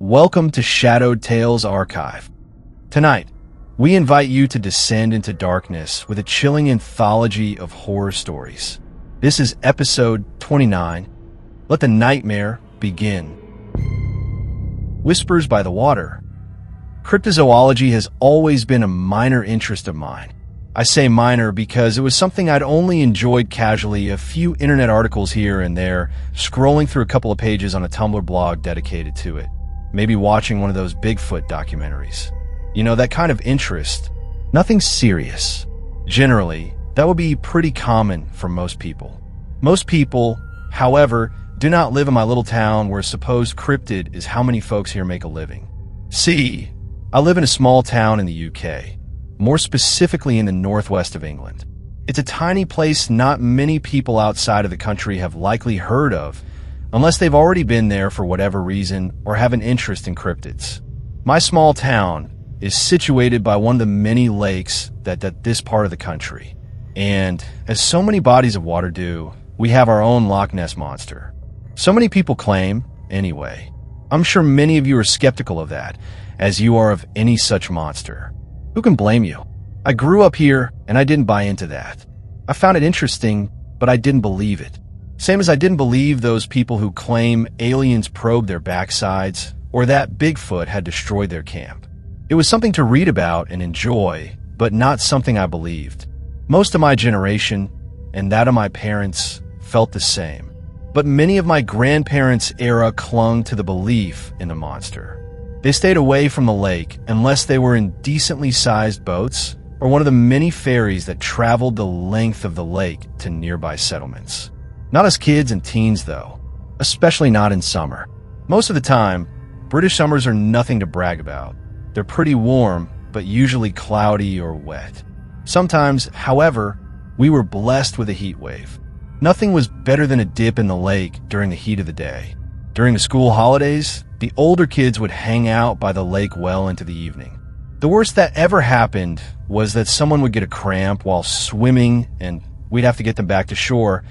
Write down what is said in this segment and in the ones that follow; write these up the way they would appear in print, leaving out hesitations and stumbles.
Welcome to Shadowed Tales Archive. Tonight, we invite you to descend into darkness with a chilling anthology of horror stories. This is episode 29. Let the nightmare begin. Whispers by the Water. Cryptozoology has always been a minor interest of mine. I say minor because it was something I'd only enjoyed casually, a few internet articles here and there, scrolling through a couple of pages on a Tumblr blog dedicated to it. Maybe watching one of those Bigfoot documentaries. You know, that kind of interest. Nothing serious. Generally, that would be pretty common for most people. Most people, however, do not live in my little town where a supposed cryptid is how many folks here make a living. See, I live in a small town in the UK, more specifically in the northwest of England. It's a tiny place not many people outside of the country have likely heard of, unless they've already been there for whatever reason or have an interest in cryptids. My small town is situated by one of the many lakes that this part of the country. And as so many bodies of water do, we have our own Loch Ness monster. So many people claim, anyway. I'm sure many of you are skeptical of that, as you are of any such monster. Who can blame you? I grew up here, and I didn't buy into that. I found it interesting, but I didn't believe it. Same as I didn't believe those people who claim aliens probed their backsides, or that Bigfoot had destroyed their camp. It was something to read about and enjoy, but not something I believed. Most of my generation, and that of my parents, felt the same. But many of my grandparents' era clung to the belief in the monster. They stayed away from the lake unless they were in decently sized boats or one of the many ferries that traveled the length of the lake to nearby settlements. Not as kids and teens, though, especially not in summer. Most of the time, British summers are nothing to brag about. They're pretty warm, but usually cloudy or wet. Sometimes, however, we were blessed with a heat wave. Nothing was better than a dip in the lake during the heat of the day. During the school holidays, the older kids would hang out by the lake well into the evening. The worst that ever happened was that someone would get a cramp while swimming and we'd have to get them back to shore,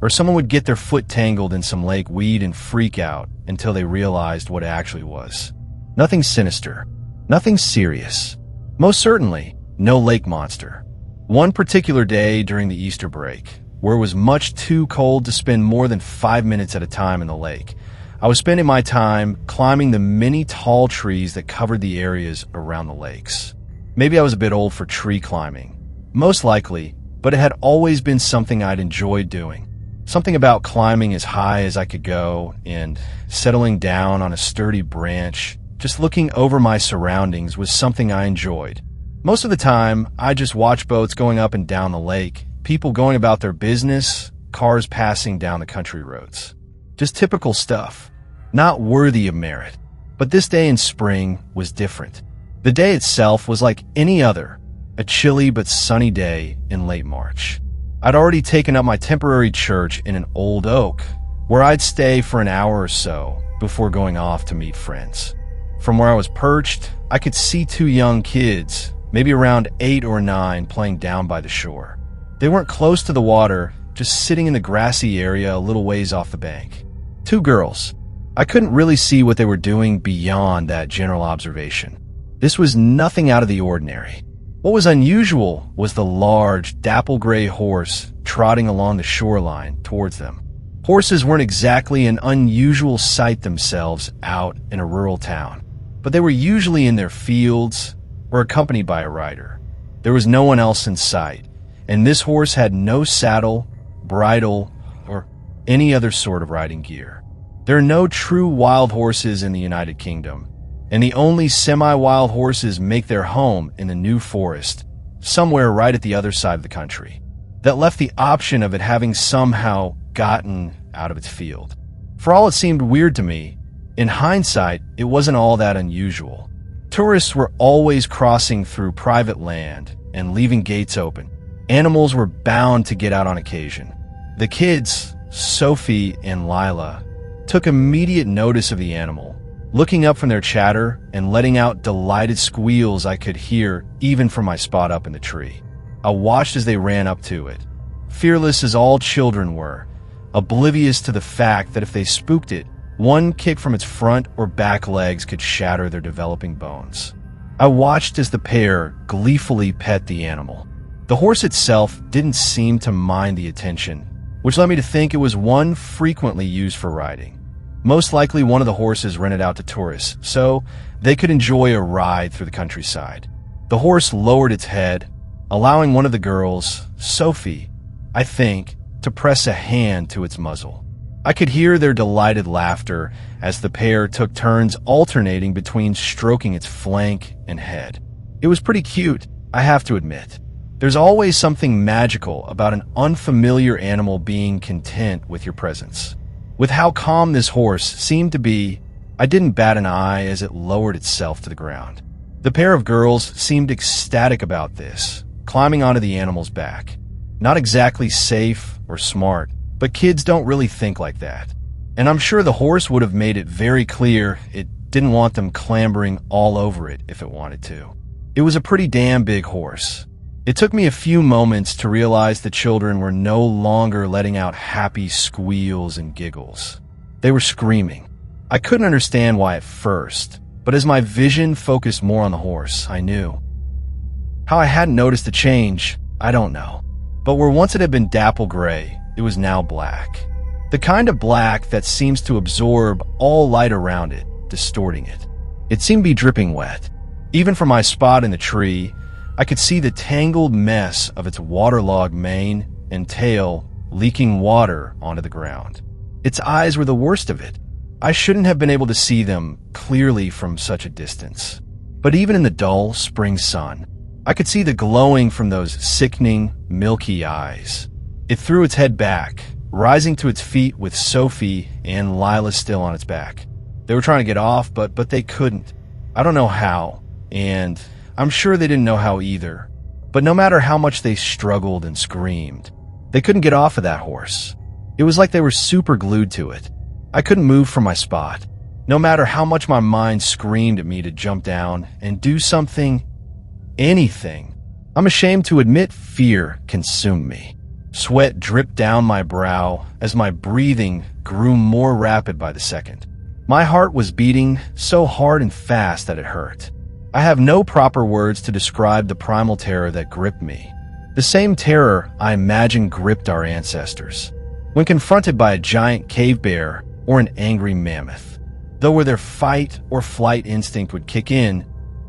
or someone would get their foot tangled in some lake weed and freak out until they realized what it actually was. Nothing sinister. Nothing serious. Most certainly, no lake monster. One particular day during the Easter break, where it was much too cold to spend more than 5 minutes at a time in the lake, I was spending my time climbing the many tall trees that covered the areas around the lakes. Maybe I was a bit old for tree climbing. Most likely, but it had always been something I'd enjoyed doing. Something about climbing as high as I could go and settling down on a sturdy branch, just looking over my surroundings was something I enjoyed. Most of the time, I just watched boats going up and down the lake, people going about their business, cars passing down the country roads. Just typical stuff, not worthy of merit. But this day in spring was different. The day itself was like any other, a chilly but sunny day in late March. I'd already taken up my temporary church in an old oak, where I'd stay for an hour or so before going off to meet friends. From where I was perched, I could see two young kids, maybe around 8 or 9, playing down by the shore. They weren't close to the water, just sitting in the grassy area a little ways off the bank. 2 girls. I couldn't really see what they were doing beyond that general observation. This was nothing out of the ordinary. What was unusual was the large, dapple gray horse trotting along the shoreline towards them. Horses weren't exactly an unusual sight themselves out in a rural town, but they were usually in their fields or accompanied by a rider. There was no one else in sight, and this horse had no saddle, bridle, or any other sort of riding gear. There are no true wild horses in the United Kingdom, and the only semi-wild horses make their home in the New Forest, somewhere right at the other side of the country. That left the option of it having somehow gotten out of its field. For all it seemed weird to me, in hindsight, it wasn't all that unusual. Tourists were always crossing through private land and leaving gates open. Animals were bound to get out on occasion. The kids, Sophie and Lila, took immediate notice of the animal, looking up from their chatter and letting out delighted squeals I could hear even from my spot up in the tree. I watched as they ran up to it, fearless as all children were, oblivious to the fact that if they spooked it, One kick from its front or back legs could shatter their developing bones. I watched as the pair gleefully pet the animal. The horse itself didn't seem to mind the attention, which led me to think it was one frequently used for riding. Most likely one of the horses rented out to tourists, so they could enjoy a ride through the countryside. The horse lowered its head, allowing one of the girls, Sophie, I think, to press a hand to its muzzle. I could hear their delighted laughter as the pair took turns alternating between stroking its flank and head. It was pretty cute, I have to admit. There's always something magical about an unfamiliar animal being content with your presence. With how calm this horse seemed to be, I didn't bat an eye as it lowered itself to the ground. The pair of girls seemed ecstatic about this, climbing onto the animal's back. Not exactly safe or smart, but kids don't really think like that. And I'm sure the horse would have made it very clear it didn't want them clambering all over it if it wanted to. It was a pretty damn big horse. It took me a few moments to realize the children were no longer letting out happy squeals and giggles. They were screaming. I couldn't understand why at first, but as my vision focused more on the horse, I knew. How I hadn't noticed the change, I don't know. But where once it had been dapple gray, it was now black. The kind of black that seems to absorb all light around it, distorting it. It seemed to be dripping wet. Even from my spot in the tree, I could see the tangled mess of its waterlogged mane and tail leaking water onto the ground. Its eyes were the worst of it. I shouldn't have been able to see them clearly from such a distance. But even in the dull spring sun, I could see the glowing from those sickening, milky eyes. It threw its head back, rising to its feet with Sophie and Lila still on its back. They were trying to get off, but they couldn't. I don't know how, and I'm sure they didn't know how either. But no matter how much they struggled and screamed, they couldn't get off of that horse. It was like they were super glued to it. I couldn't move from my spot, no matter how much my mind screamed at me to jump down and do something, anything. I'm ashamed to admit fear consumed me. Sweat dripped down my brow as my breathing grew more rapid by the second. My heart was beating so hard and fast that it hurt. I have no proper words to describe the primal terror that gripped me. The same terror I imagine gripped our ancestors when confronted by a giant cave bear or an angry mammoth. Though where their fight or flight instinct would kick in,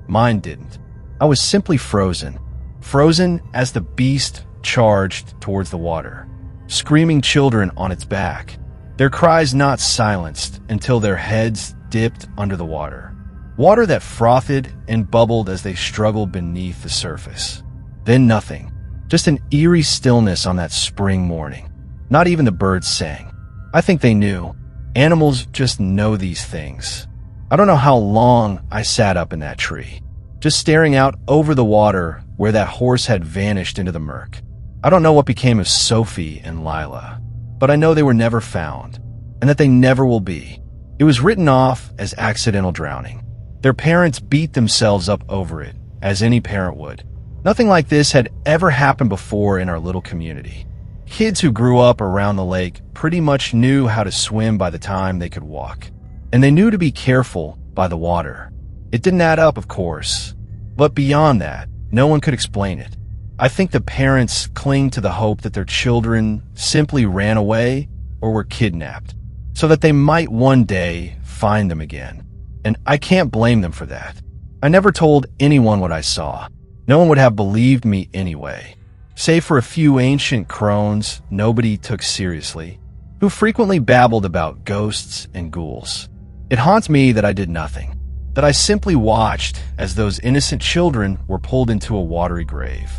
mine didn't. I was simply frozen. Frozen as the beast charged towards the water, screaming children on its back, their cries not silenced until their heads dipped under the water. Water that frothed and bubbled as they struggled beneath the surface. Then nothing, just an eerie stillness on that spring morning. Not even the birds sang. I think they knew. Animals just know these things. I don't know how long I sat up in that tree, just staring out over the water where that horse had vanished into the murk. I don't know what became of Sophie and Lila, but I know they were never found, and that they never will be. It was written off as accidental drowning. Their parents beat themselves up over it, as any parent would. Nothing like this had ever happened before in our little community. Kids who grew up around the lake pretty much knew how to swim by the time they could walk, and they knew to be careful by the water. It didn't add up, of course, but beyond that, no one could explain it. I think the parents cling to the hope that their children simply ran away or were kidnapped, so that they might one day find them again. And I can't blame them for that. I never told anyone what I saw. No one would have believed me anyway. Save for a few ancient crones nobody took seriously, who frequently babbled about ghosts and ghouls. It haunts me that I did nothing, that I simply watched as those innocent children were pulled into a watery grave.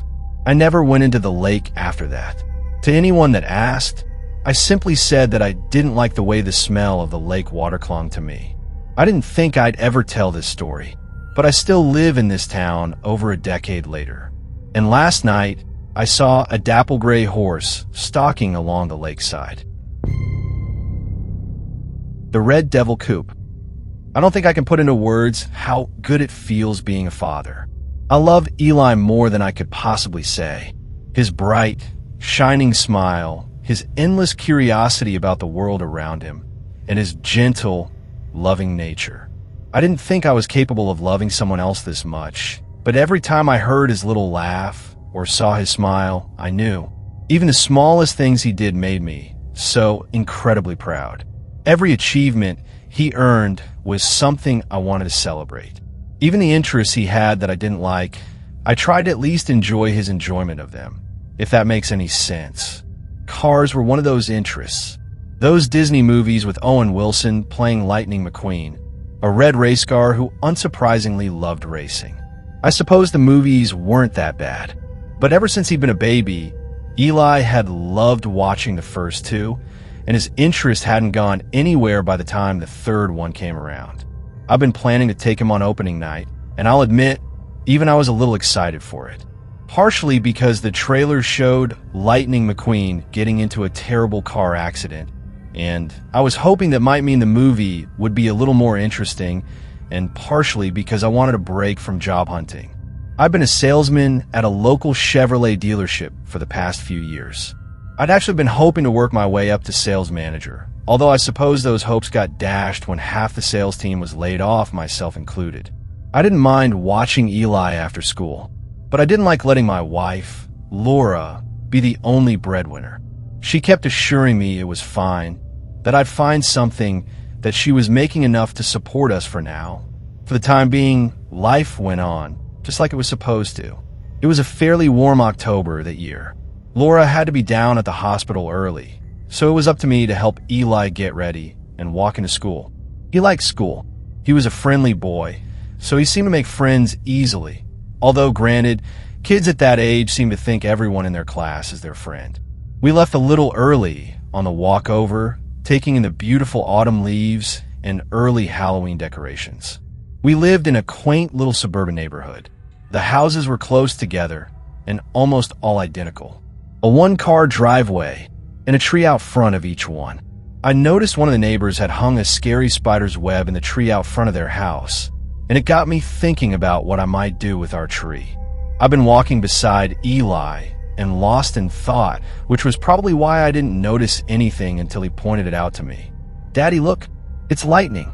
I never went into the lake after that. To anyone that asked, I simply said that I didn't like the way the smell of the lake water clung to me. I didn't think I'd ever tell this story, but I still live in this town over a decade later. And last night, I saw a dapple gray horse stalking along the lakeside. The Red Devil Coupe. I don't think I can put into words how good it feels being a father. I love Eli more than I could possibly say. His bright, shining smile, his endless curiosity about the world around him, and his gentle, loving nature. I didn't think I was capable of loving someone else this much, but every time I heard his little laugh or saw his smile, I knew. Even the smallest things he did made me so incredibly proud. Every achievement he earned was something I wanted to celebrate. Even the interests he had that I didn't like, I tried to at least enjoy his enjoyment of them, if that makes any sense. Cars were one of those interests. Those Disney movies with Owen Wilson playing Lightning McQueen, a red race car who unsurprisingly loved racing. I suppose the movies weren't that bad, but ever since he'd been a baby, Eli had loved watching the first two, and his interest hadn't gone anywhere by the time the third one came around. I've been planning to take him on opening night, and I'll admit, even I was a little excited for it. Partially because the trailer showed Lightning McQueen getting into a terrible car accident, and I was hoping that might mean the movie would be a little more interesting, and partially because I wanted a break from job hunting. I've been a salesman at a local Chevrolet dealership for the past few years. I'd actually been hoping to work my way up to sales manager, although I suppose those hopes got dashed when half the sales team was laid off, myself included. I didn't mind watching Eli after school, but I didn't like letting my wife, Laura, be the only breadwinner. She kept assuring me it was fine, that I'd find something, that she was making enough to support us for now. For the time being, life went on, just like it was supposed to. It was a fairly warm October that year. Laura had to be down at the hospital early, so it was up to me to help Eli get ready and walk into school. He liked school. He was a friendly boy, so he seemed to make friends easily. Although granted, kids at that age seem to think everyone in their class is their friend. We left a little early on the walk over, taking in the beautiful autumn leaves and early Halloween decorations. We lived in a quaint little suburban neighborhood. The houses were close together and almost all identical. A one-car driveway and a tree out front of each one. I noticed one of the neighbors had hung a scary spider's web in the tree out front of their house, and it got me thinking about what I might do with our tree. I've been walking beside Eli and lost in thought, which was probably why I didn't notice anything until he pointed it out to me. "Daddy, look, it's lightning."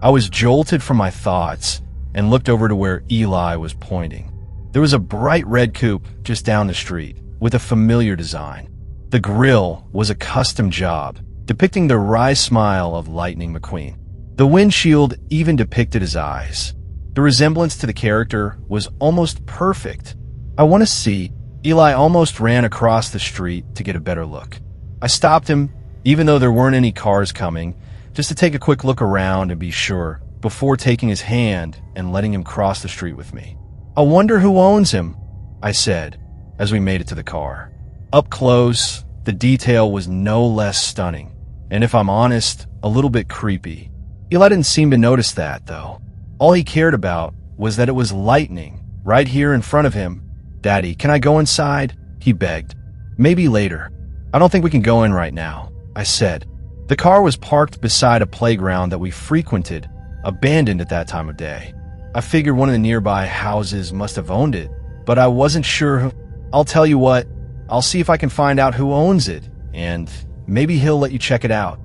I was jolted from my thoughts and looked over to where Eli was pointing. There was a bright red coupe just down the street with a familiar design. The grille was a custom job, depicting the wry smile of Lightning McQueen. The windshield even depicted his eyes. The resemblance to the character was almost perfect. "I want to see." Eli almost ran across the street to get a better look. I stopped him, even though there weren't any cars coming, just to take a quick look around and be sure, before taking his hand and letting him cross the street with me. "I wonder who owns him," I said, as we made it to the car. Up close, the detail was no less stunning, and if I'm honest, a little bit creepy. Eli didn't seem to notice that, though. All he cared about was that it was lightning right here in front of him. "Daddy, can I go inside?" he begged. "Maybe later. I don't think we can go in right now," I said. The car was parked beside a playground that we frequented, abandoned at that time of day. I figured one of the nearby houses must have owned it, but I wasn't sure who. "I'll tell you what, I'll see if I can find out who owns it, and maybe he'll let you check it out."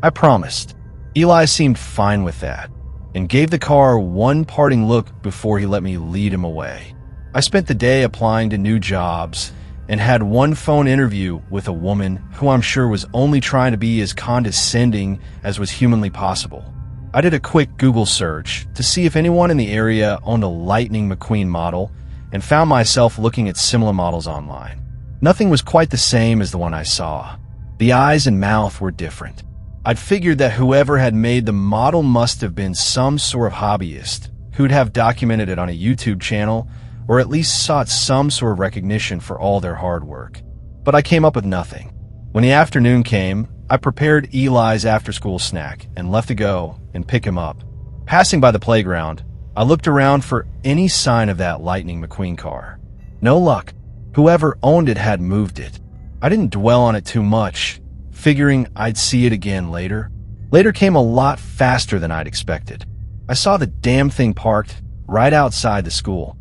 I promised. Eli seemed fine with that, and gave the car one parting look before he let me lead him away. I spent the day applying to new jobs and had one phone interview with a woman who I'm sure was only trying to be as condescending as was humanly possible. I did a quick Google search to see if anyone in the area owned a Lightning McQueen model and found myself looking at similar models online. Nothing was quite the same as the one I saw. The eyes and mouth were different. I'd figured that whoever had made the model must have been some sort of hobbyist who'd have documented it on a YouTube channel or at least sought some sort of recognition for all their hard work. But I came up with nothing. When the afternoon came, I prepared Eli's after-school snack and left to go and pick him up. Passing by the playground, I looked around for any sign of that Lightning McQueen car. No luck. Whoever owned it had moved it. I didn't dwell on it too much, figuring I'd see it again later. Later came a lot faster than I'd expected. I saw the damn thing parked right outside the school.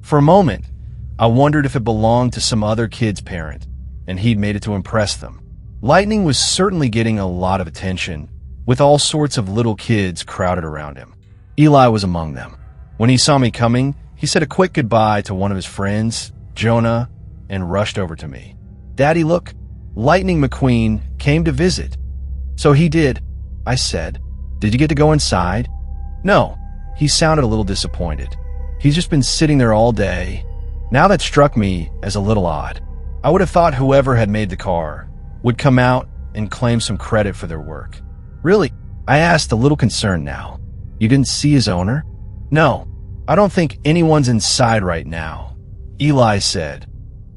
For a moment, I wondered if it belonged to some other kid's parent, and he'd made it to impress them. Lightning was certainly getting a lot of attention, with all sorts of little kids crowded around him. Eli was among them. When he saw me coming, he said a quick goodbye to one of his friends, Jonah, and rushed over to me. "Daddy, look, Lightning McQueen came to visit." "So he did," I said. "Did you get to go inside?" "No." He sounded a little disappointed. "He's just been sitting there all day." Now that struck me as a little odd. I would have thought whoever had made the car would come out and claim some credit for their work. "Really?" I asked, a little concerned now. "You didn't see his owner?" "No, I don't think anyone's inside right now," Eli said,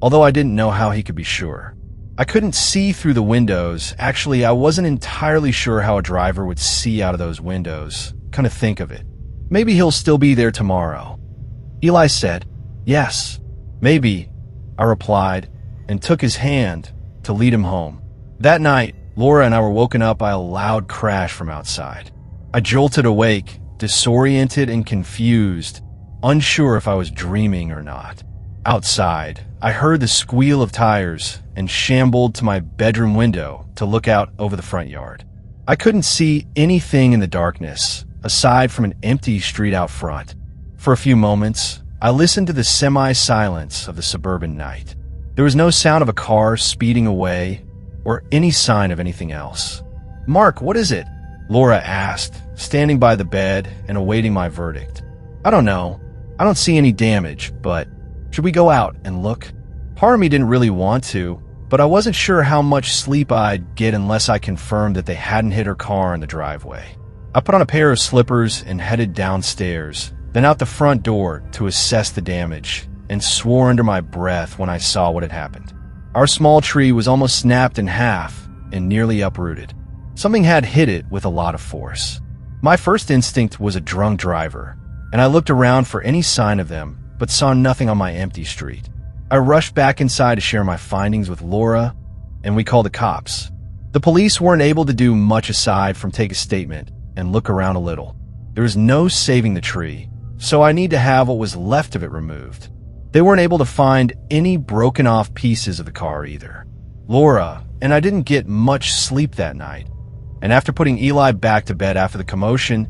although I didn't know how he could be sure. I couldn't see through the windows. Actually, I wasn't entirely sure how a driver would see out of those windows. Come to think of it. Maybe he'll still be there tomorrow. Eli said, "Yes, maybe," I replied, and took his hand to lead him home. That night, Laura and I were woken up by a loud crash from outside. I jolted awake, disoriented and confused, unsure if I was dreaming or not. Outside, I heard the squeal of tires and shambled to my bedroom window to look out over the front yard. I couldn't see anything in the darkness, aside from an empty street out front. For a few moments, I listened to the semi-silence of the suburban night. There was no sound of a car speeding away or any sign of anything else. "Mark, what is it?" Laura asked, standing by the bed and awaiting my verdict. "I don't know. I don't see any damage, but should we go out and look?" Part of me didn't really want to, but I wasn't sure how much sleep I'd get unless I confirmed that they hadn't hit her car in the driveway. I put on a pair of slippers and headed downstairs, then out the front door to assess the damage, and swore under my breath when I saw what had happened. Our small tree was almost snapped in half and nearly uprooted. Something had hit it with a lot of force. My first instinct was a drunk driver, and I looked around for any sign of them, but saw nothing on my empty street. I rushed back inside to share my findings with Laura, and we called the cops. The police weren't able to do much aside from take a statement and look around a little. There was no saving the tree, so I need to have what was left of it removed. They weren't able to find any broken off pieces of the car either. Laura and I didn't get much sleep that night, and after putting Eli back to bed after the commotion,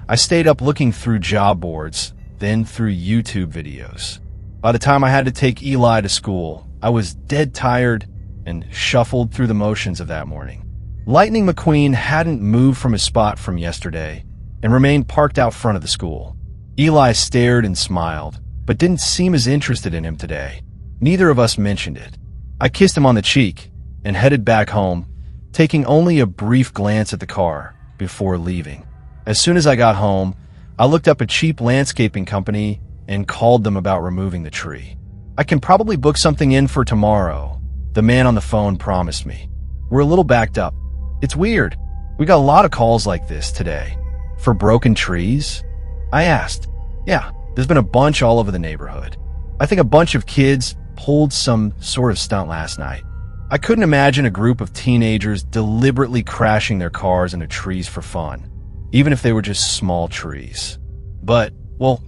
I stayed up looking through job boards, then through YouTube videos. By the time I had to take Eli to school, I was dead tired and shuffled through the motions of that morning. Lightning McQueen hadn't moved from his spot from yesterday and remained parked out front of the school. Eli stared and smiled, but didn't seem as interested in him today. Neither of us mentioned it. I kissed him on the cheek and headed back home, taking only a brief glance at the car before leaving. As soon as I got home, I looked up a cheap landscaping company and called them about removing the tree. "I can probably book something in for tomorrow," the man on the phone promised me. "We're a little backed up." "It's weird. We got a lot of calls like this today." "For broken trees?" I asked. "Yeah, there's been a bunch all over the neighborhood. I think a bunch of kids pulled some sort of stunt last night." I couldn't imagine a group of teenagers deliberately crashing their cars into trees for fun, even if they were just small trees. But, well,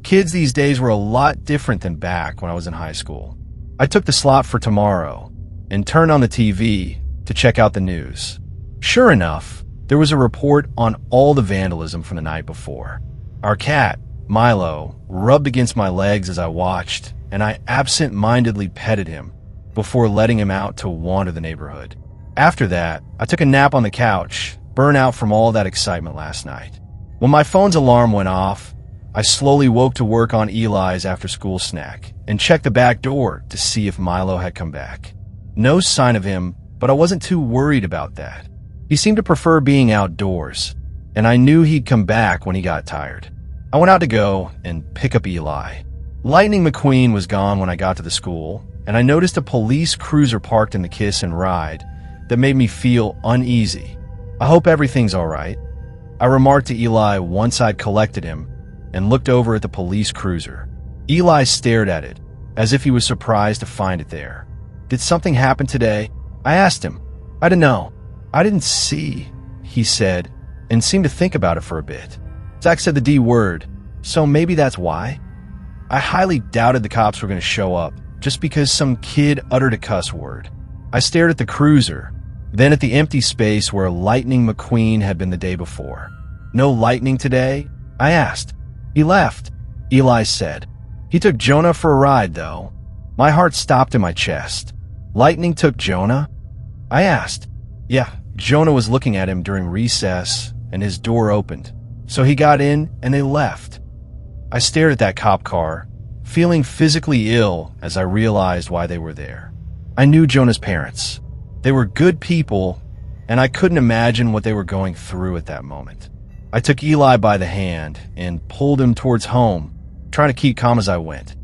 kids these days were a lot different than back when I was in high school. I took the slot for tomorrow and turned on the TV to check out the news. Sure enough, there was a report on all the vandalism from the night before. Our cat, Milo, rubbed against my legs as I watched, and I absent-mindedly petted him before letting him out to wander the neighborhood. After that, I took a nap on the couch, burnt out from all that excitement last night. When my phone's alarm went off, I slowly woke to work on Eli's after-school snack and checked the back door to see if Milo had come back. No sign of him, but I wasn't too worried about that. He seemed to prefer being outdoors, and I knew he'd come back when he got tired. I went out to go and pick up Eli. Lightning McQueen was gone when I got to the school, and I noticed a police cruiser parked in the Kiss and Ride that made me feel uneasy. "I hope everything's all right," I remarked to Eli once I'd collected him and looked over at the police cruiser. Eli stared at it, as if he was surprised to find it there. "Did something happen today?" I asked him. "I don't know. I didn't see," he said, and seemed to think about it for a bit. Zach said the D word, so maybe that's why? I highly doubted the cops were going to show up just because some kid uttered a cuss word. I stared at the cruiser, then at the empty space where Lightning McQueen had been the day before. "No lightning today?" I asked. "He left," Eli said. "He took Jonah for a ride, though." My heart stopped in my chest. "Lightning took Jonah?" I asked. "Yeah, Jonah was looking at him during recess, and his door opened. So he got in, and they left." I stared at that cop car, feeling physically ill as I realized why they were there. I knew Jonah's parents. They were good people, and I couldn't imagine what they were going through at that moment. I took Eli by the hand and pulled him towards home, trying to keep calm as I went.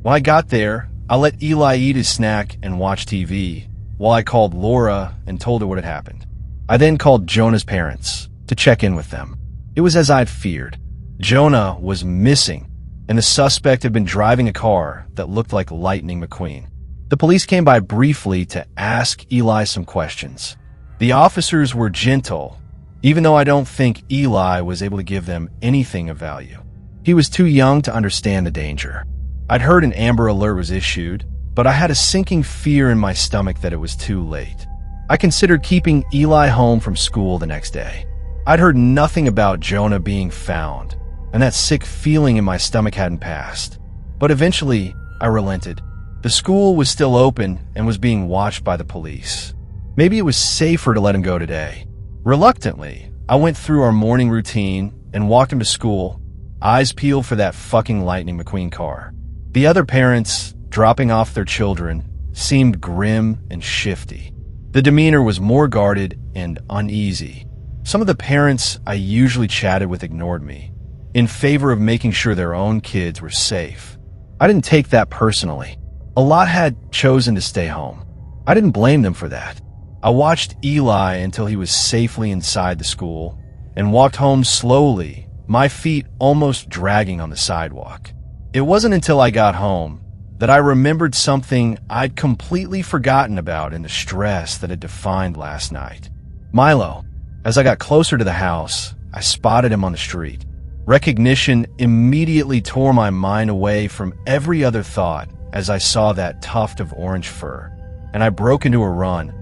When I got there, I let Eli eat his snack and watch TV, while I called Laura and told her what had happened. I then called Jonah's parents to check in with them. It was as I'd feared. Jonah was missing, and the suspect had been driving a car that looked like Lightning McQueen. The police came by briefly to ask Eli some questions. The officers were gentle, even though I don't think Eli was able to give them anything of value. He was too young to understand the danger. I'd heard an Amber Alert was issued, but I had a sinking fear in my stomach that it was too late. I considered keeping Eli home from school the next day. I'd heard nothing about Jonah being found, and that sick feeling in my stomach hadn't passed. But eventually, I relented. The school was still open and was being watched by the police. Maybe it was safer to let him go today. Reluctantly, I went through our morning routine and walked him to school, eyes peeled for that fucking Lightning McQueen car. The other parents, dropping off their children, seemed grim and shifty. The demeanor was more guarded and uneasy. Some of the parents I usually chatted with ignored me, in favor of making sure their own kids were safe. I didn't take that personally. A lot had chosen to stay home. I didn't blame them for that. I watched Eli until he was safely inside the school and walked home slowly, my feet almost dragging on the sidewalk. It wasn't until I got home that I remembered something I'd completely forgotten about in the stress that had defined last night. Milo. As I got closer to the house, I spotted him on the street. Recognition immediately tore my mind away from every other thought as I saw that tuft of orange fur, and I broke into a run,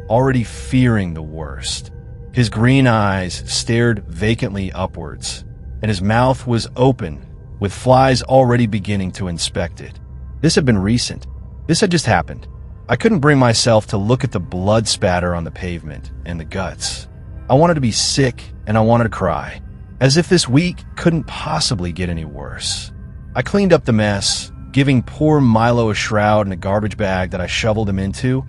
already fearing the worst. His green eyes stared vacantly upwards, and his mouth was open, with flies already beginning to inspect it. This had been recent. This had just happened. I couldn't bring myself to look at the blood spatter on the pavement and the guts. I wanted to be sick, and I wanted to cry, as if this week couldn't possibly get any worse. I cleaned up the mess, giving poor Milo a shroud and a garbage bag that I shoveled him into,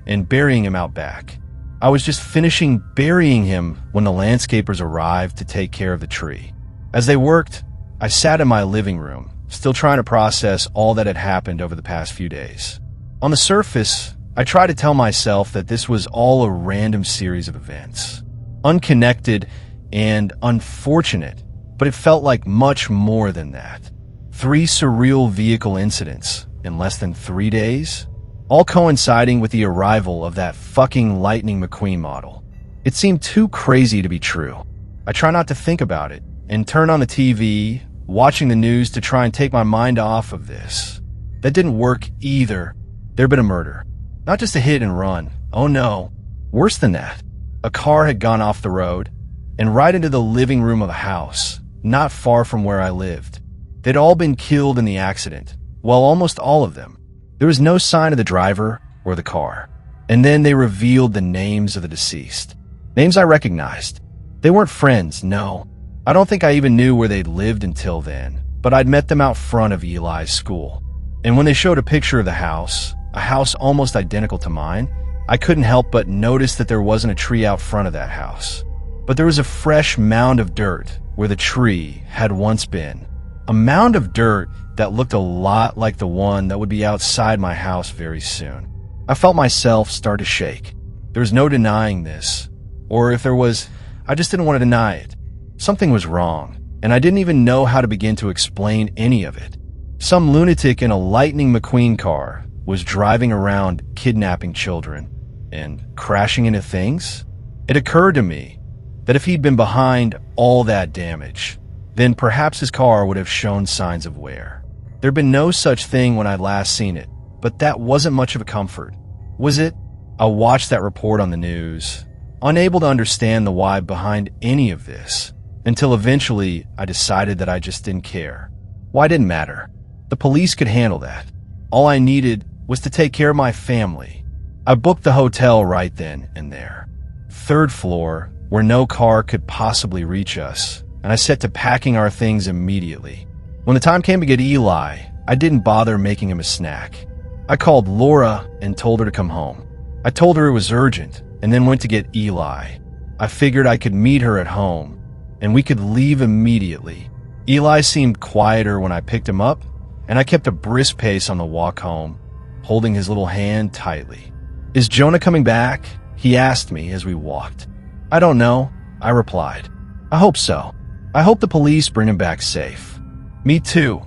and burying him out back. I was just finishing burying him when the landscapers arrived to take care of the tree. As they worked, I sat in my living room, still trying to process all that had happened over the past few days. On the surface, I tried to tell myself that this was all a random series of events, unconnected and unfortunate, but it felt like much more than that. 3 surreal vehicle incidents in less than 3 days, all coinciding with the arrival of that fucking Lightning McQueen model. It seemed too crazy to be true. I try not to think about it and turn on the TV, watching the news to try and take my mind off of this. That didn't work either. There'd been a murder. Not just a hit and run. Oh no. Worse than that. A car had gone off the road and right into the living room of a house, not far from where I lived. They'd all been killed in the accident. Well, almost all of them. There was no sign of the driver or the car. And then they revealed the names of the deceased. Names I recognized. They weren't friends, no. I don't think I even knew where they'd lived until then, but I'd met them out front of Eli's school. And when they showed a picture of the house, a house almost identical to mine, I couldn't help but notice that there wasn't a tree out front of that house. But there was a fresh mound of dirt where the tree had once been. A mound of dirt that looked a lot like the one that would be outside my house very soon. I felt myself start to shake. There was no denying this. Or if there was, I just didn't want to deny it. Something was wrong, and I didn't even know how to begin to explain any of it. Some lunatic in a Lightning McQueen car was driving around kidnapping children and crashing into things. It occurred to me that if he'd been behind all that damage, then perhaps his car would have shown signs of wear. There'd been no such thing when I'd last seen it, but that wasn't much of a comfort. Was it? I watched that report on the news, unable to understand the why behind any of this, until eventually I decided that I just didn't care. Why didn't matter? The police could handle that. All I needed was to take care of my family. I booked the hotel right then and there. 3rd floor, where no car could possibly reach us, and I set to packing our things immediately. When the time came to get Eli, I didn't bother making him a snack. I called Laura and told her to come home. I told her it was urgent, and then went to get Eli. I figured I could meet her at home, and we could leave immediately. Eli seemed quieter when I picked him up, and I kept a brisk pace on the walk home, holding his little hand tightly. "Is Jonah coming back?" he asked me as we walked. "I don't know," I replied. "I hope so. I hope the police bring him back safe." "Me too,"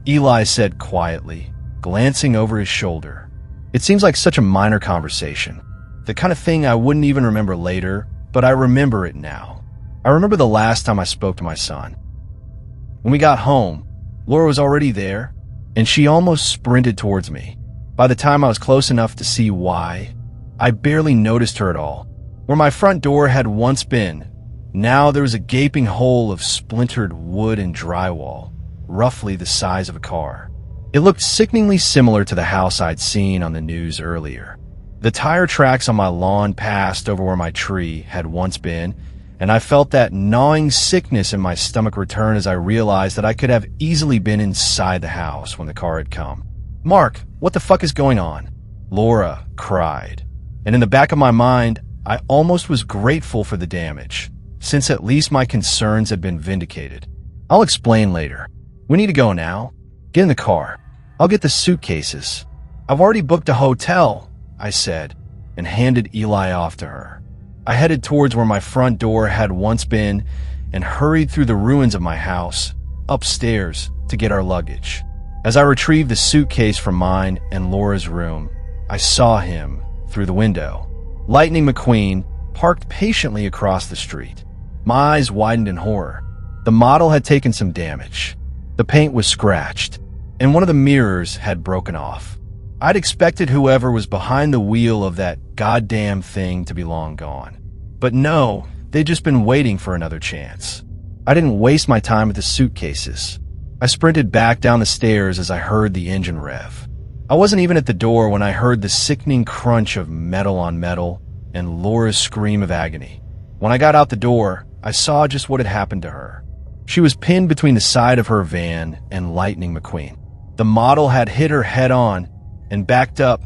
Eli said quietly, glancing over his shoulder. It seems like such a minor conversation, the kind of thing I wouldn't even remember later, but I remember it now. I remember the last time I spoke to my son. When we got home, Laura was already there, and she almost sprinted towards me. By the time I was close enough to see why, I barely noticed her at all. Where my front door had once been, now there was a gaping hole of splintered wood and drywall, roughly the size of a car. It looked sickeningly similar to the house I'd seen on the news earlier. The tire tracks on my lawn passed over where my tree had once been, and I felt that gnawing sickness in my stomach return as I realized that I could have easily been inside the house when the car had come. "Mark, what the fuck is going on?" Laura cried. And in the back of my mind, I almost was grateful for the damage, since at least my concerns had been vindicated. "I'll explain later. We need to go now. Get in the car. I'll get the suitcases." "I've already booked a hotel," I said, and handed Eli off to her. I headed towards where my front door had once been and hurried through the ruins of my house, upstairs, to get our luggage. As I retrieved the suitcase from mine and Laura's room, I saw him through the window. Lightning McQueen parked patiently across the street. My eyes widened in horror. The model had taken some damage. The paint was scratched, and one of the mirrors had broken off. I'd expected whoever was behind the wheel of that goddamn thing to be long gone. But no, they'd just been waiting for another chance. I didn't waste my time with the suitcases. I sprinted back down the stairs as I heard the engine rev. I wasn't even at the door when I heard the sickening crunch of metal on metal and Laura's scream of agony. When I got out the door, I saw just what had happened to her. She was pinned between the side of her van and Lightning McQueen. The model had hit her head on and backed up,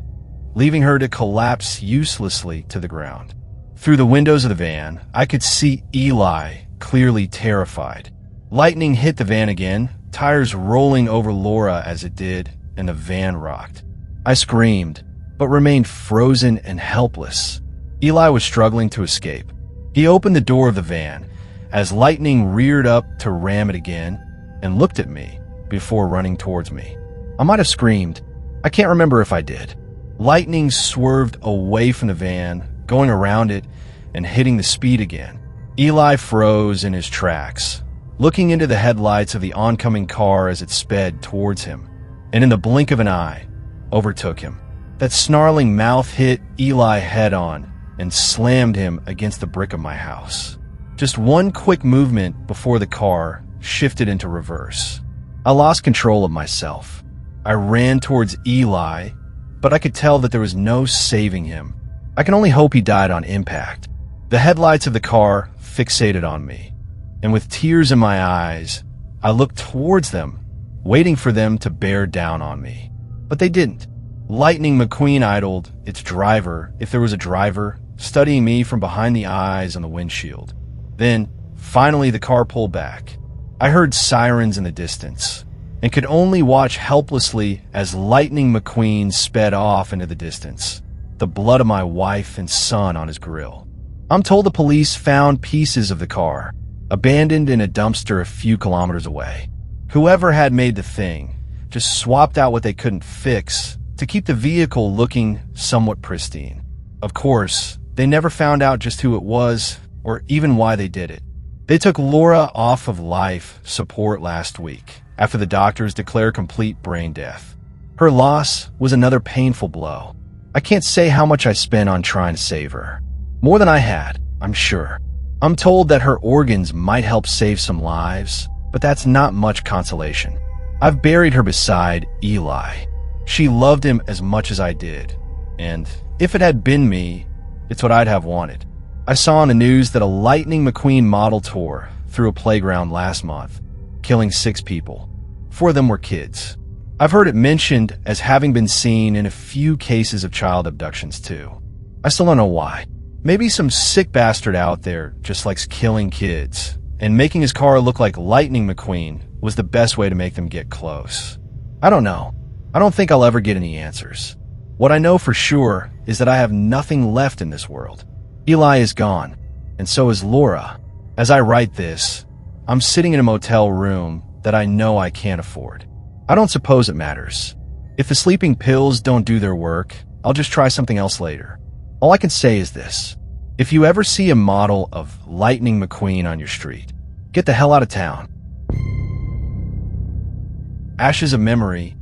leaving her to collapse uselessly to the ground. Through the windows of the van, I could see Eli, clearly terrified. Lightning hit the van again, tires rolling over Laura as it did, and the van rocked. I screamed, but remained frozen and helpless. Eli was struggling to escape. He opened the door of the van as Lightning reared up to ram it again and looked at me before running towards me. I might have screamed. I can't remember if I did. Lightning swerved away from the van, going around it and hitting the speed again. Eli froze in his tracks, looking into the headlights of the oncoming car as it sped towards him, and in the blink of an eye, overtook him. That snarling mouth hit Eli head on and slammed him against the brick of my house. Just one quick movement before the car shifted into reverse. I lost control of myself. I ran towards Eli, but I could tell that there was no saving him. I can only hope he died on impact. The headlights of the car fixated on me, and with tears in my eyes, I looked towards them, waiting for them to bear down on me. But they didn't. Lightning McQueen idled its driver, if there was a driver, studying me from behind the eyes on the windshield. Then, finally, the car pulled back. I heard sirens in the distance, and could only watch helplessly as Lightning McQueen sped off into the distance, the blood of my wife and son on his grill. I'm told the police found pieces of the car, abandoned in a dumpster a few kilometers away. Whoever had made the thing just swapped out what they couldn't fix to keep the vehicle looking somewhat pristine. Of course, they never found out just who it was or even why they did it. They took Laura off of life support last week after the doctors declared complete brain death. Her loss was another painful blow. I can't say how much I spent on trying to save her. More than I had, I'm sure. I'm told that her organs might help save some lives, but that's not much consolation. I've buried her beside Eli. She loved him as much as I did, and if it had been me, it's what I'd have wanted. I saw on the news that a Lightning McQueen model tore through a playground last month, killing 6 people. 4 of them were kids. I've heard it mentioned as having been seen in a few cases of child abductions too. I still don't know why. Maybe some sick bastard out there just likes killing kids, and making his car look like Lightning McQueen was the best way to make them get close. I don't know. I don't think I'll ever get any answers. What I know for sure is that I have nothing left in this world. Eli is gone, and so is Laura. As I write this, I'm sitting in a motel room that I know I can't afford. I don't suppose it matters. If the sleeping pills don't do their work, I'll just try something else later. All I can say is this. If you ever see a model of Lightning McQueen on your street, get the hell out of town. Ashes of memory.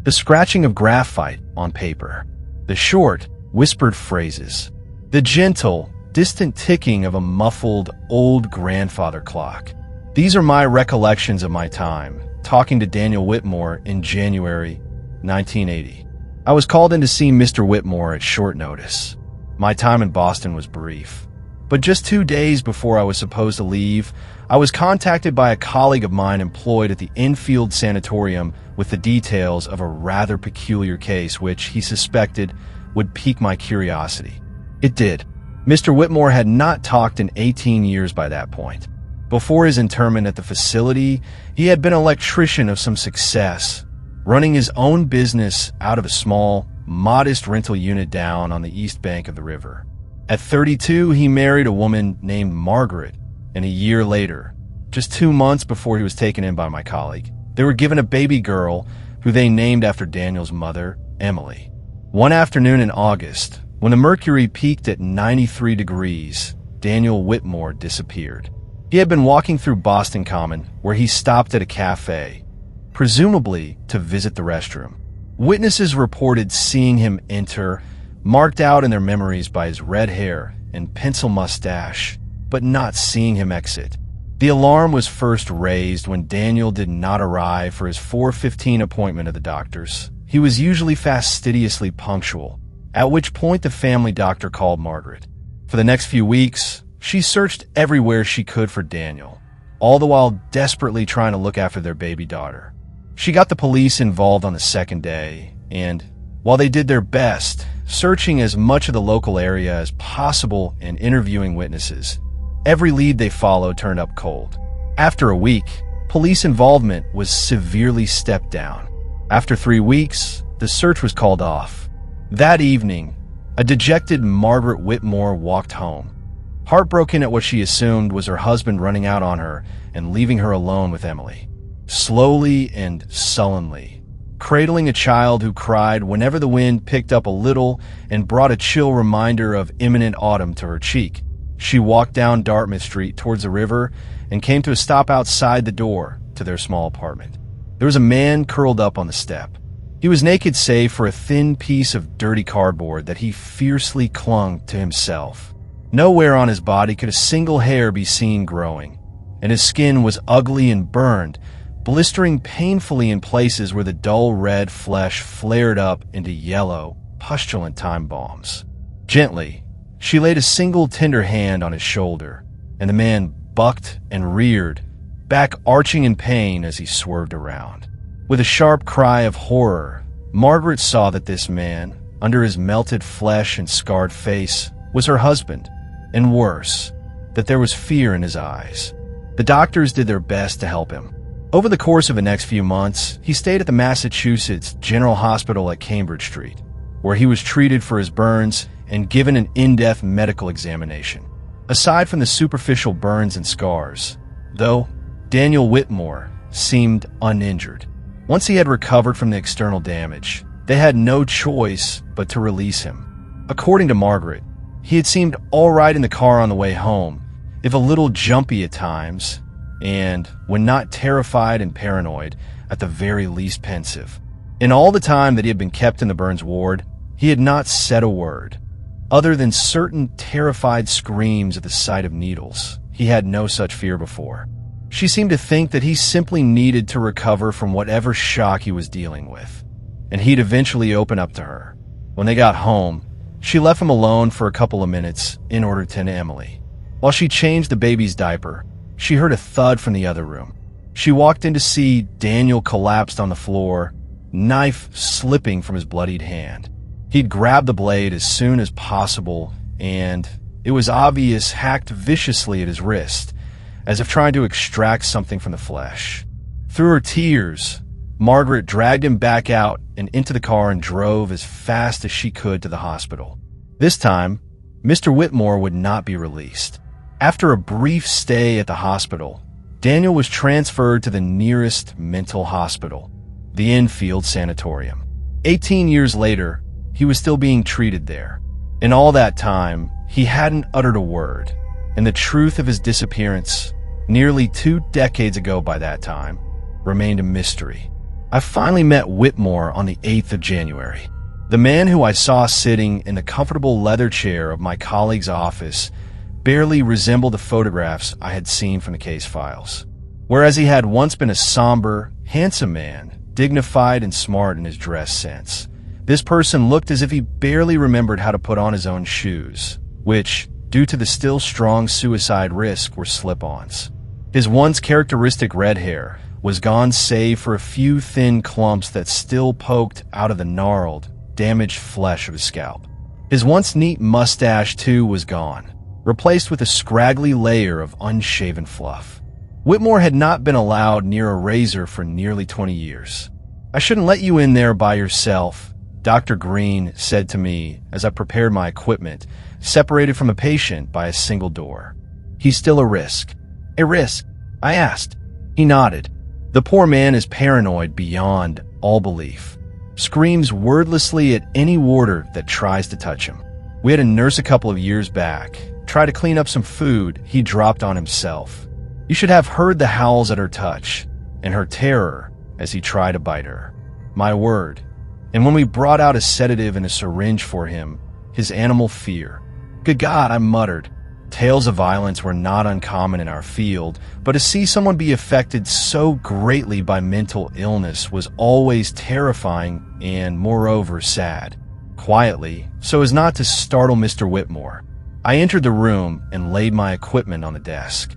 The scratching of graphite on paper. The short, whispered phrases. The gentle, distant ticking of a muffled, old grandfather clock. These are my recollections of my time, talking to Daniel Whitmore in January 1980. I was called in to see Mr. Whitmore at short notice. My time in Boston was brief. But just 2 days before I was supposed to leave, I was contacted by a colleague of mine employed at the Enfield Sanatorium with the details of a rather peculiar case which he suspected would pique my curiosity. It did. Mr. Whitmore had not talked in 18 years by that point. Before his internment at the facility, he had been an electrician of some success, running his own business out of a small, modest rental unit down on the east bank of the river. At 32, he married a woman named Margaret, and a year later, just 2 months before he was taken in by my colleague, they were given a baby girl who they named after Daniel's mother, Emily. One afternoon in August, when the mercury peaked at 93 degrees, Daniel Whitmore disappeared. He had been walking through Boston Common, where he stopped at a cafe, presumably to visit the restroom. Witnesses reported seeing him enter, marked out in their memories by his red hair and pencil mustache, but not seeing him exit. The alarm was first raised when Daniel did not arrive for his 4:15 appointment at the doctor's. He was usually fastidiously punctual, at which point the family doctor called Margaret. For the next few weeks, she searched everywhere she could for Daniel, all the while desperately trying to look after their baby daughter. She got the police involved on the second day, and while they did their best, searching as much of the local area as possible and interviewing witnesses, every lead they followed turned up cold. After a week, police involvement was severely stepped down. After 3 weeks, the search was called off. That evening, a dejected Margaret Whitmore walked home, heartbroken at what she assumed was her husband running out on her and leaving her alone with Emily. Slowly and sullenly, cradling a child who cried whenever the wind picked up a little and brought a chill reminder of imminent autumn to her cheek, she walked down Dartmouth Street towards the river and came to a stop outside the door to their small apartment. There was a man curled up on the step. He was naked save for a thin piece of dirty cardboard that he fiercely clung to himself. Nowhere on his body could a single hair be seen growing, and his skin was ugly and burned, blistering painfully in places where the dull red flesh flared up into yellow, pustulant time bombs. Gently, she laid a single tender hand on his shoulder, and the man bucked and reared, back arching in pain as he swerved around. With a sharp cry of horror, Margaret saw that this man, under his melted flesh and scarred face, was her husband, and worse, that there was fear in his eyes. The doctors did their best to help him. Over the course of the next few months, he stayed at the Massachusetts General Hospital at Cambridge Street, where he was treated for his burns and given an in-depth medical examination. Aside from the superficial burns and scars, though, Daniel Whitmore seemed uninjured. Once he had recovered from the external damage, they had no choice but to release him. According to Margaret, he had seemed all right in the car on the way home, if a little jumpy at times, and, when not terrified and paranoid, at the very least pensive. In all the time that he had been kept in the Burns ward, He had not said a word. Other than certain terrified screams at the sight of needles, he had no such fear before. She seemed to think that he simply needed to recover from whatever shock he was dealing with, and he'd eventually open up to her. When they got home, she left him alone for a couple of minutes in order to tend to Emily. While she changed the baby's diaper, she heard a thud from the other room. She walked in to see Daniel collapsed on the floor, knife slipping from his bloodied hand. He'd grabbed the blade as soon as possible, and it was obvious hacked viciously at his wrist, as if trying to extract something from the flesh. Through her tears, Margaret dragged him back out and into the car and drove as fast as she could to the hospital. This time, Mr. Whitmore would not be released. After a brief stay at the hospital, Daniel was transferred to the nearest mental hospital, the Enfield Sanatorium. 18 years later, he was still being treated there. In all that time, he hadn't uttered a word, and the truth of his disappearance, nearly 2 decades ago by that time, remained a mystery. I finally met Whitmore on the 8th of January. The man who I saw sitting in the comfortable leather chair of my colleague's office barely resembled the photographs I had seen from the case files. Whereas he had once been a somber, handsome man, dignified and smart in his dress sense, this person looked as if he barely remembered how to put on his own shoes, which, due to the still strong suicide risk, were slip-ons. His once characteristic red hair was gone save for a few thin clumps that still poked out of the gnarled, damaged flesh of his scalp. His once neat mustache, too, was gone, replaced with a scraggly layer of unshaven fluff. Whitmore had not been allowed near a razor for nearly 20 years. "I shouldn't let you in there by yourself," Dr. Green said to me as I prepared my equipment, separated from a patient by a single door. "He's still a risk." "A risk?" I asked. He nodded. "The poor man is paranoid beyond all belief. Screams wordlessly at any warder that tries to touch him. We had a nurse a couple of years back try to clean up some food he dropped on himself. You should have heard the howls at her touch and her terror as he tried to bite her. My word. And when we brought out a sedative and a syringe for him, his animal fear. Good God," I muttered. Tales of violence were not uncommon in our field, but to see someone be affected so greatly by mental illness was always terrifying and, moreover, sad. Quietly, so as not to startle Mr. Whitmore, I entered the room and laid my equipment on the desk.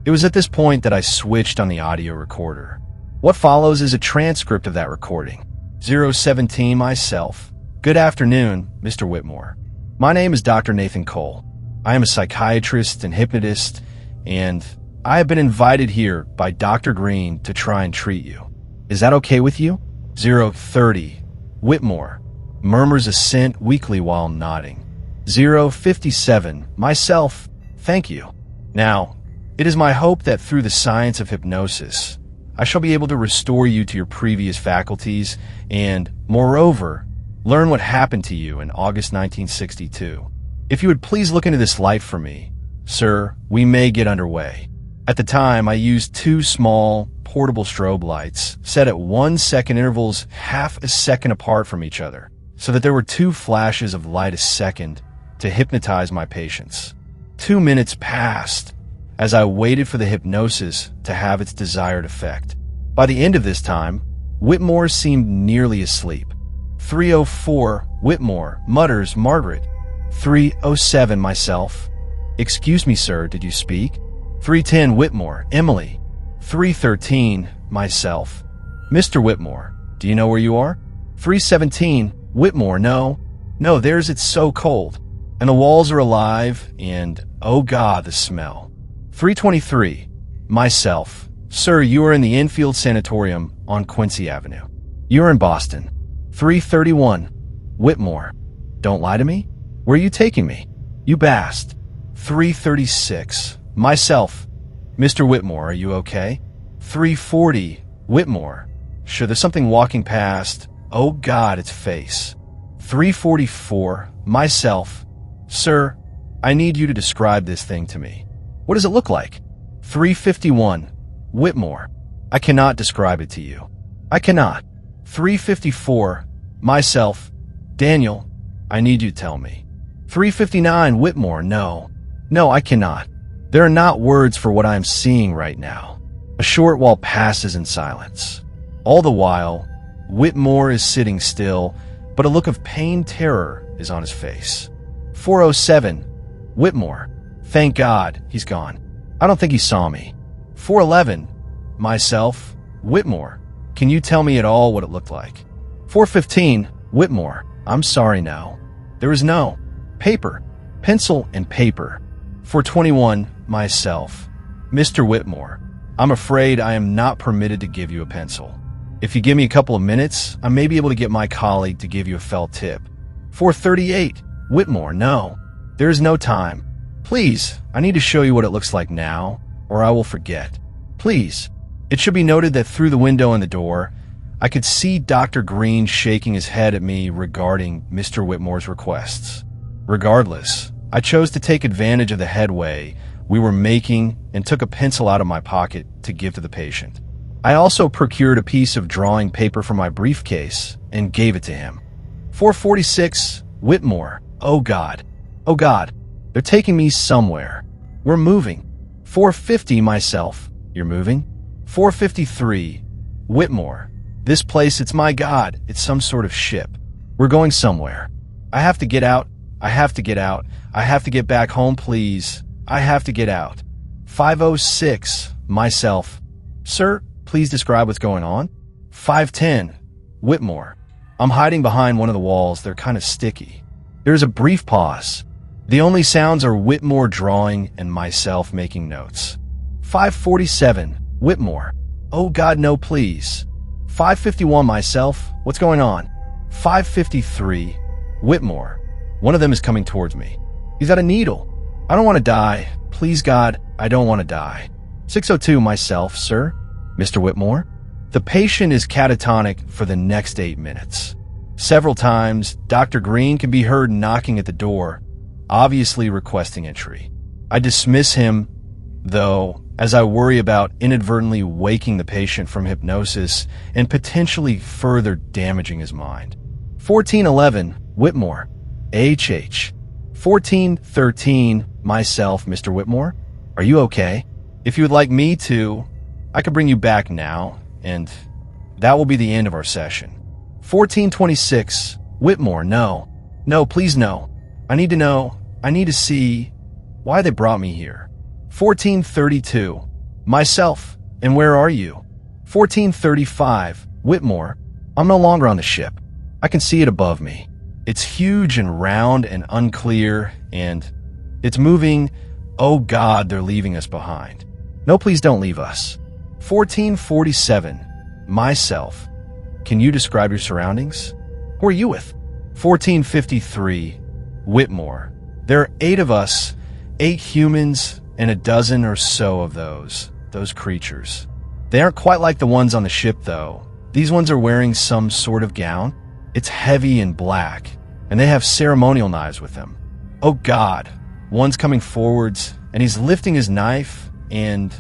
It was at this point that I switched on the audio recorder. What follows is a transcript of that recording. 017 myself. Good afternoon, Mr. Whitmore. My name is Dr. Nathan Cole. I am a psychiatrist and hypnotist, and I have been invited here by Dr. Green to try and treat you. Is that okay with you? 030. Whitmore murmurs assent weakly while nodding. 057. Myself. Thank you. Now, it is my hope that through the science of hypnosis, I shall be able to restore you to your previous faculties and, moreover, learn what happened to you in August 1962. If you would please look into this light for me, sir, we may get underway. At the time, I used 2 small, portable strobe lights, set at 1-second intervals half a second apart from each other, so that there were 2 flashes of light a second to hypnotize my patients. 2 minutes passed as I waited for the hypnosis to have its desired effect. By the end of this time, Whitmore seemed nearly asleep. 304, Whitmore, mutters Margaret. 307, myself. Excuse me, sir, did you speak? 310, Whitmore, Emily. 313, myself. Mr. Whitmore, do you know where you are? 317, Whitmore, no, there's it's so cold. And the walls are alive, and, oh God, the smell. 323, myself. Sir, you are in the Enfield Sanatorium on Quincy Avenue. You're in Boston. 331, Whitmore. Don't lie to me? Where are you taking me? You bast. 336, myself. Mr. Whitmore, are you okay? 340, Whitmore. Sure, there's something walking past. Oh God, its face. 344, myself. Sir, I need you to describe this thing to me. What does it look like? 351, Whitmore. I cannot describe it to you. I cannot. 354, myself. Daniel, I need you to tell me. 3:59, Whitmore, no. No, I cannot. There are not words for what I am seeing right now. A short while passes in silence. All the while, Whitmore is sitting still, but a look of pained terror is on his face. 4:07, Whitmore, thank God, he's gone. I don't think he saw me. 4:11, myself, Whitmore, can you tell me at all what it looked like? 4:15, Whitmore, I'm sorry, no. There was no paper, pencil and paper. 4:21, myself, Mr. Whitmore, I'm afraid I am not permitted to give you a pencil. If you give me a couple of minutes, I may be able to get my colleague to give you a felt tip. 4:38, Whitmore, no. There is no time. Please, I need to show you what it looks like now, or I will forget. Please. It should be noted that through the window in the door, I could see Dr. Green shaking his head at me regarding Mr. Whitmore's requests. Regardless, I chose to take advantage of the headway we were making and took a pencil out of my pocket to give to the patient. I also procured a piece of drawing paper from my briefcase and gave it to him. 4:46, Whitmore, oh God, they're taking me somewhere. We're moving. 4:50, myself, you're moving? 4:53, Whitmore, this place, it's my God, it's some sort of ship. We're going somewhere. I have to get out. I have to get out. I have to get back home, please. I have to get out. 5:06, myself. Sir, please describe what's going on. 5:10, Whitmore. I'm hiding behind one of the walls. They're kind of sticky. There's a brief pause. The only sounds are Whitmore drawing and myself making notes. 5:47, Whitmore. Oh God, no, please. 5:51, myself. What's going on? 5:53, Whitmore. One of them is coming towards me. He's got a needle. I don't want to die. Please, God, I don't want to die. 6:02, myself, sir. Mr. Whitmore. The patient is catatonic for the next 8 minutes. Several times, Dr. Green can be heard knocking at the door, obviously requesting entry. I dismiss him, though, as I worry about inadvertently waking the patient from hypnosis and potentially further damaging his mind. 14:11, Whitmore. HH. 14:13, myself, Mr. Whitmore. Are you okay? If you would like me to, I could bring you back now, and that will be the end of our session. 14:26, Whitmore, no. No, please no. I need to know. I need to see why they brought me here. 14:32, myself, and where are you? 14:35, Whitmore. I'm no longer on the ship. I can see it above me. It's huge and round and unclear, and it's moving. Oh God, they're leaving us behind. No, please don't leave us. 14:47, myself. Can you describe your surroundings? Who are you with? 14:53, Whitmore. There are 8 of us, 8 humans, and a dozen or so of those creatures. They aren't quite like the ones on the ship, though. These ones are wearing some sort of gown. It's heavy and black, and they have ceremonial knives with them. Oh God, one's coming forwards, and he's lifting his knife, and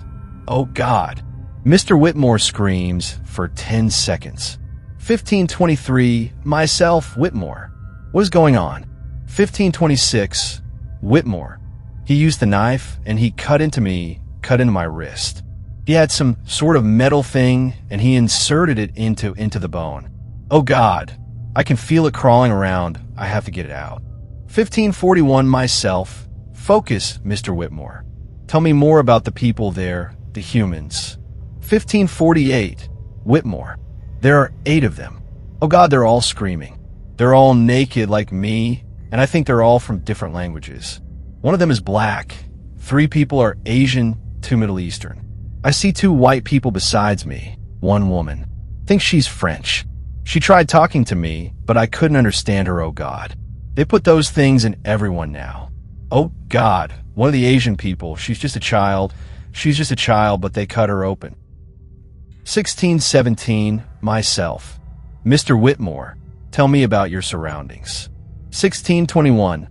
oh God. Mr. Whitmore screams for 10 seconds. 15:23, myself, Whitmore. What is going on? 15:26, Whitmore. He used the knife, and he cut into my wrist. He had some sort of metal thing, and he inserted it into the bone. Oh God, I can feel it crawling around. I have to get it out. 15:41, myself. Focus, Mr. Whitmore. Tell me more about the people there, the humans. 15:48, Whitmore. There are 8 of them. Oh God, they're all screaming. They're all naked like me, and I think they're all from different languages. One of them is black. 3 people are Asian, 2 Middle Eastern. I see 2 white people besides me, 1 woman. Think she's French. She tried talking to me, but I couldn't understand her, oh God. They put those things in everyone now. Oh God, one of the Asian people, she's just a child, but they cut her open. 16:17, myself. Mr. Whitmore, tell me about your surroundings. 16:21,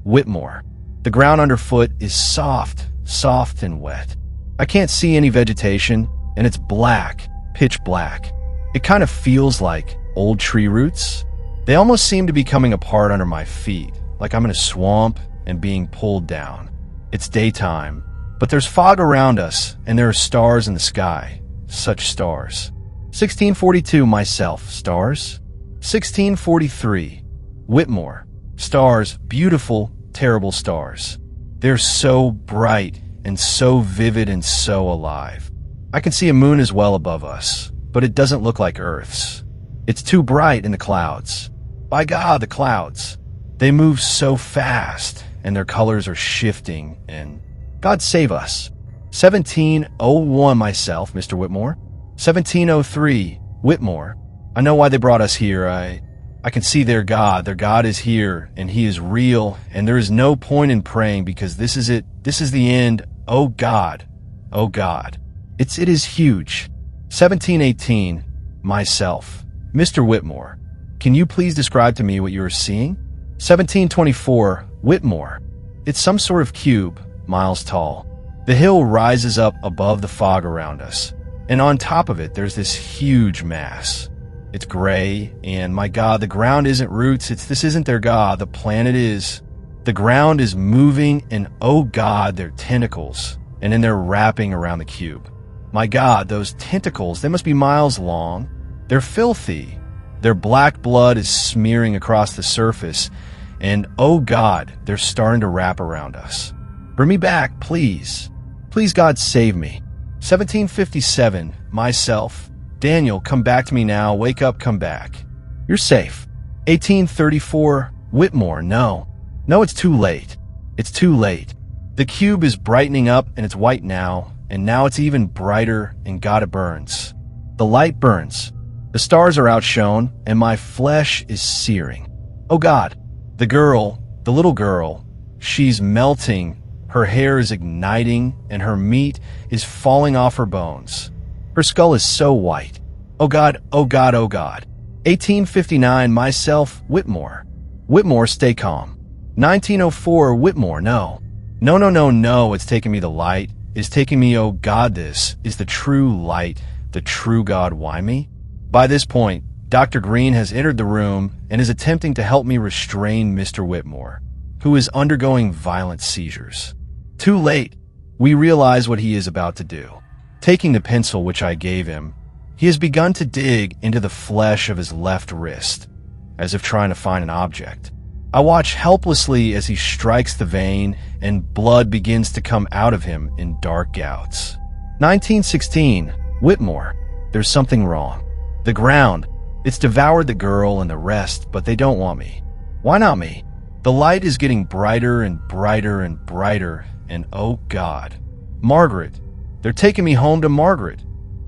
Whitmore. The ground underfoot is soft and wet. I can't see any vegetation, and it's black, pitch black. It kind of feels like old tree roots. They almost seem to be coming apart under my feet, like I'm in a swamp and being pulled down. It's daytime, but there's fog around us, and there are stars in the sky. Such stars. 1642, myself, stars. 1643, Whitmore, stars, beautiful, terrible stars. They're so bright and so vivid and so alive. I can see a moon as well above us, but it doesn't look like Earth's. It's too bright in the clouds. By God, the clouds. They move so fast, and their colors are shifting, and God save us. 1701, myself, Mr. Whitmore. 1703, Whitmore. I know why they brought us here. I can see their God. Their God is here, and he is real, and there is no point in praying because this is it. This is the end. Oh God. Oh God. It is huge. 1718, myself. Mr. Whitmore, can you please describe to me what you are seeing? 1724, Whitmore. It's some sort of cube, miles tall. The hill rises up above the fog around us, and on top of it there's this huge mass. It's gray, and my God, the ground isn't roots. This isn't their God. The planet is. The ground is moving, and oh God, they're tentacles, and then they're wrapping around the cube. My God, those tentacles, they must be miles long. They're filthy. Their black blood is smearing across the surface, and oh God, they're starting to wrap around us. Bring me back, please. Please, God, save me. 1757, myself. Daniel, come back to me now. Wake up, come back. You're safe. 1834, Whitmore, no. No, it's too late. It's too late. The cube is brightening up, and it's white now, and now it's even brighter, and God, it burns. The light burns. The stars are outshone, and my flesh is searing. Oh God, the girl, the little girl, she's melting. Her hair is igniting, and her meat is falling off her bones. Her skull is so white. Oh God, oh God, oh God. 1859, myself, Whitmore. Whitmore, stay calm. 1904, Whitmore, no. No, no, no, no, it's taking me the light. It's taking me, oh God, this is the true light, the true God, why me? By this point, Dr. Green has entered the room and is attempting to help me restrain Mr. Whitmore, who is undergoing violent seizures. Too late, we realize what he is about to do. Taking the pencil which I gave him, he has begun to dig into the flesh of his left wrist, as if trying to find an object. I watch helplessly as he strikes the vein and blood begins to come out of him in dark gouts. 1916, Whitmore, there's something wrong. The ground, it's devoured the girl and the rest, but they don't want me. Why not me? The light is getting brighter and brighter and brighter, and oh God. Margaret, they're taking me home to Margaret.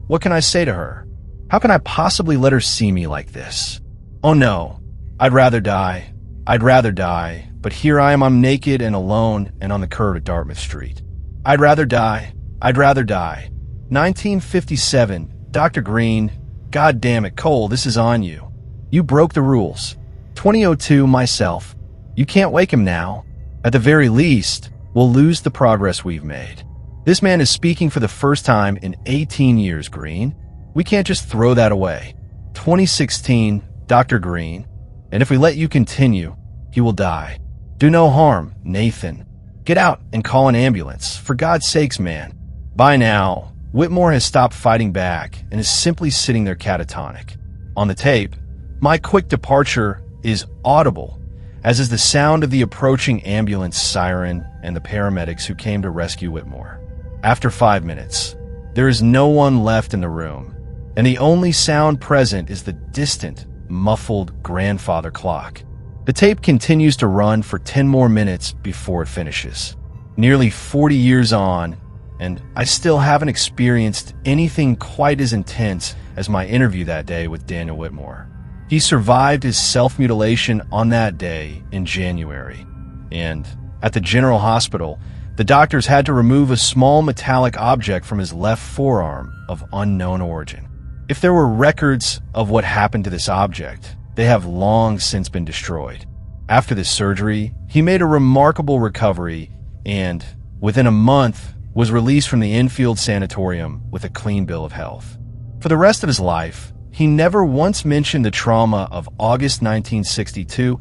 What can I say to her? How can I possibly let her see me like this? Oh no, I'd rather die. I'd rather die, but here I am, I'm naked and alone and on the curb at Dartmouth Street. I'd rather die. I'd rather die. 1957, Dr. Green, God damn it, Cole, this is on you. You broke the rules. 2002, myself. You can't wake him now. At the very least, we'll lose the progress we've made. This man is speaking for the first time in 18 years, Green. We can't just throw that away. 2016, Dr. Green. And if we let you continue, he will die. Do no harm, Nathan. Get out and call an ambulance. For God's sakes, man. By now, Whitmore has stopped fighting back and is simply sitting there catatonic. On the tape, my quick departure is audible, as is the sound of the approaching ambulance siren and the paramedics who came to rescue Whitmore. After 5 minutes, there is no one left in the room, and the only sound present is the distant, muffled grandfather clock. The tape continues to run for 10 more minutes before it finishes. Nearly 40 years on, and I still haven't experienced anything quite as intense as my interview that day with Daniel Whitmore. He survived his self-mutilation on that day in January, and at the General Hospital, the doctors had to remove a small metallic object from his left forearm of unknown origin. If there were records of what happened to this object, they have long since been destroyed. After this surgery, he made a remarkable recovery and, within a month, was released from the Enfield Sanatorium with a clean bill of health. For the rest of his life, He never once mentioned the trauma of August 1962,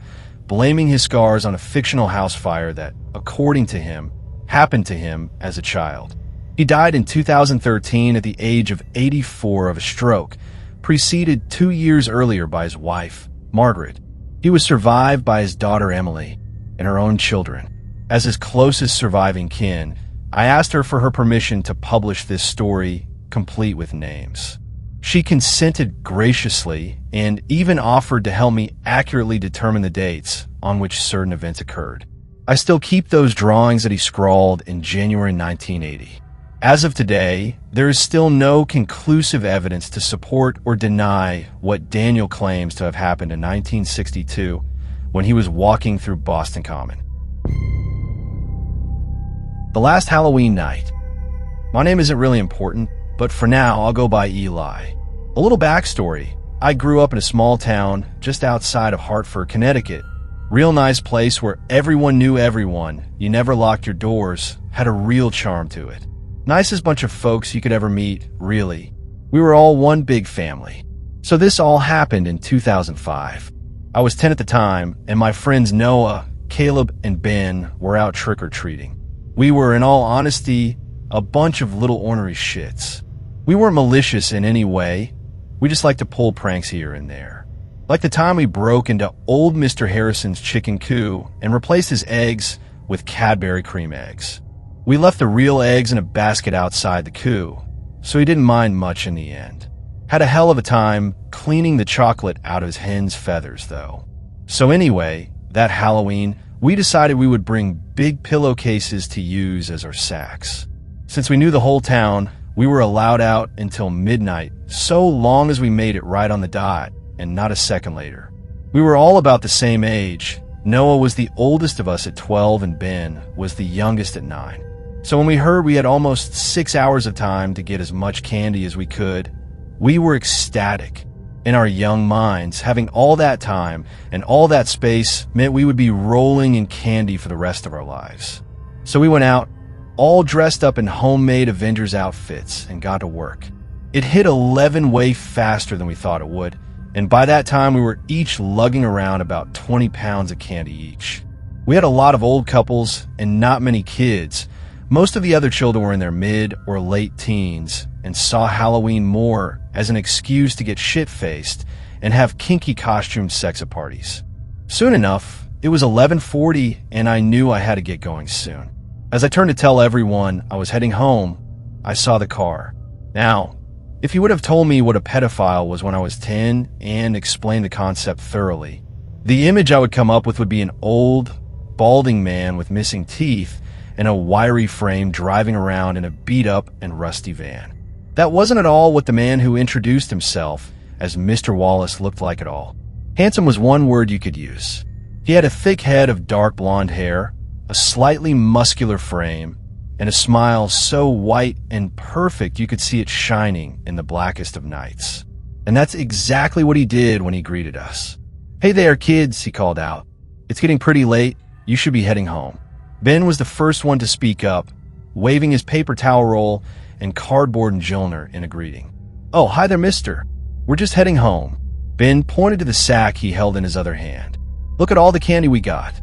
blaming his scars on a fictional house fire that, according to him, happened to him as a child. He died in 2013 at the age of 84 of a stroke, preceded 2 years earlier by his wife, Margaret. He was survived by his daughter Emily and her own children. As his closest surviving kin, I asked her for her permission to publish this story, complete with names. She consented graciously and even offered to help me accurately determine the dates on which certain events occurred. I still keep those drawings that he scrawled in January 1980. As of today, there is still no conclusive evidence to support or deny what Daniel claims to have happened in 1962 when he was walking through Boston Common. The last Halloween night. My name isn't really important, but for now I'll go by Eli. A little backstory. I grew up in a small town just outside of Hartford, Connecticut. Real nice place where everyone knew everyone, you never locked your doors, had a real charm to it. Nicest bunch of folks you could ever meet, really. We were all one big family. So this all happened in 2005. I was 10 at the time, and my friends Noah, Caleb, and Ben were out trick-or-treating. We were, in all honesty, a bunch of little ornery shits. We weren't malicious in any way. We just liked to pull pranks here and there. Like the time we broke into old Mr. Harrison's chicken coop and replaced his eggs with Cadbury cream eggs. We left the real eggs in a basket outside the coop, so he didn't mind much in the end. Had a hell of a time cleaning the chocolate out of his hen's feathers, though. So anyway, that Halloween, we decided we would bring big pillowcases to use as our sacks. Since we knew the whole town, we were allowed out until midnight, so long as we made it right on the dot, and not a second later. We were all about the same age. Noah was the oldest of us at 12 and Ben was the youngest at 9. So when we heard we had almost 6 hours of time to get as much candy as we could, we were ecstatic. In our young minds, having all that time and all that space meant we would be rolling in candy for the rest of our lives. So we went out, all dressed up in homemade Avengers outfits, and got to work. It hit 11 way faster than we thought it would, and by that time we were each lugging around about 20 pounds of candy each. We had a lot of old couples and not many kids. Most of the other children were in their mid or late teens and saw Halloween more as an excuse to get shit-faced and have kinky costume sex at parties. Soon enough, it was 11:40 and I knew I had to get going soon. As I turned to tell everyone I was heading home, I saw the car. Now, if you would have told me what a pedophile was when I was 10 and explained the concept thoroughly, the image I would come up with would be an old, balding man with missing teeth and a wiry frame driving around in a beat-up and rusty van. That wasn't at all what the man who introduced himself as Mr. Wallace looked like at all. Handsome was one word you could use. He had a thick head of dark blonde hair, a slightly muscular frame, and a smile so white and perfect you could see it shining in the blackest of nights. And that's exactly what he did when he greeted us. "Hey there, kids," he called out. "It's getting pretty late. You should be heading home." Ben was the first one to speak up, waving his paper towel roll and cardboard and Jillner in a greeting. "Oh, hi there, mister. We're just heading home." Ben pointed to the sack he held in his other hand. "Look at all the candy we got."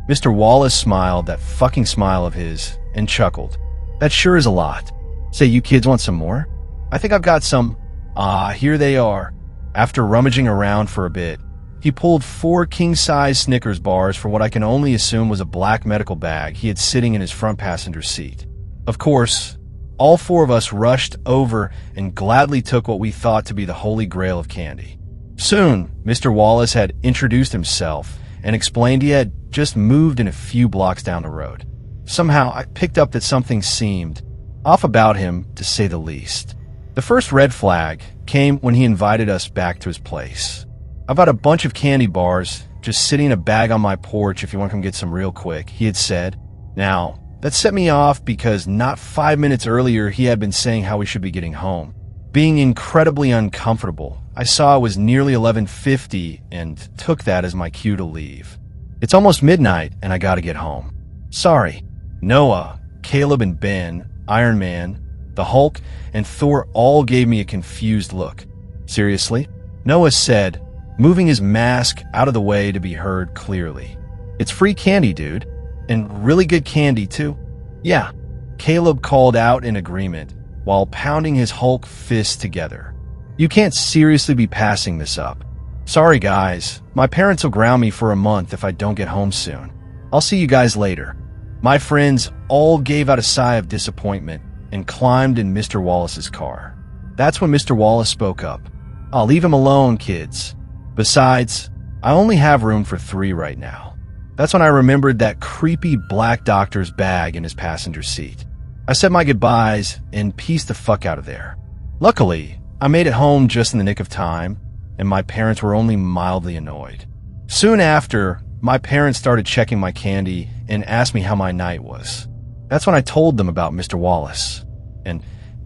Mr. Wallace smiled that fucking smile of his and chuckled. "That sure is a lot. Say, you kids want some more? I think I've got some." Ah, here they are. After rummaging around for a bit, he pulled 4 king-size Snickers bars for what I can only assume was a black medical bag he had sitting in his front passenger seat. Of course, all 4 of us rushed over and gladly took what we thought to be the holy grail of candy. Soon, Mr. Wallace had introduced himself and explained he had just moved in a few blocks down the road. Somehow, I picked up that something seemed off about him, to say the least. The first red flag came when he invited us back to his place. "I've got a bunch of candy bars just sitting in a bag on my porch if you want to come get some real quick," he had said. Now, that set me off because not 5 minutes earlier he had been saying how we should be getting home. Being incredibly uncomfortable, I saw it was nearly 11:50 and took that as my cue to leave. It's almost midnight and I gotta get home. Sorry. Noah, Caleb and Ben, Iron Man, the Hulk, and Thor all gave me a confused look. Seriously? Noah said, moving his mask out of the way to be heard clearly. "It's free candy, dude. And really good candy, too." "Yeah," Caleb called out in agreement while pounding his Hulk fists together. "You can't seriously be passing this up. Sorry, guys. My parents will ground me for a month if I don't get home soon. I'll see you guys later." My friends all gave out a sigh of disappointment and climbed in Mr. Wallace's car. That's when Mr. Wallace spoke up. "I'll leave him alone, kids. Besides, I only have room for 3 right now." That's when I remembered that creepy black doctor's bag in his passenger seat. I said my goodbyes and pieced the fuck out of there. Luckily, I made it home just in the nick of time, and my parents were only mildly annoyed. Soon after, my parents started checking my candy and asked me how my night was. That's when I told them about Mr. Wallace. And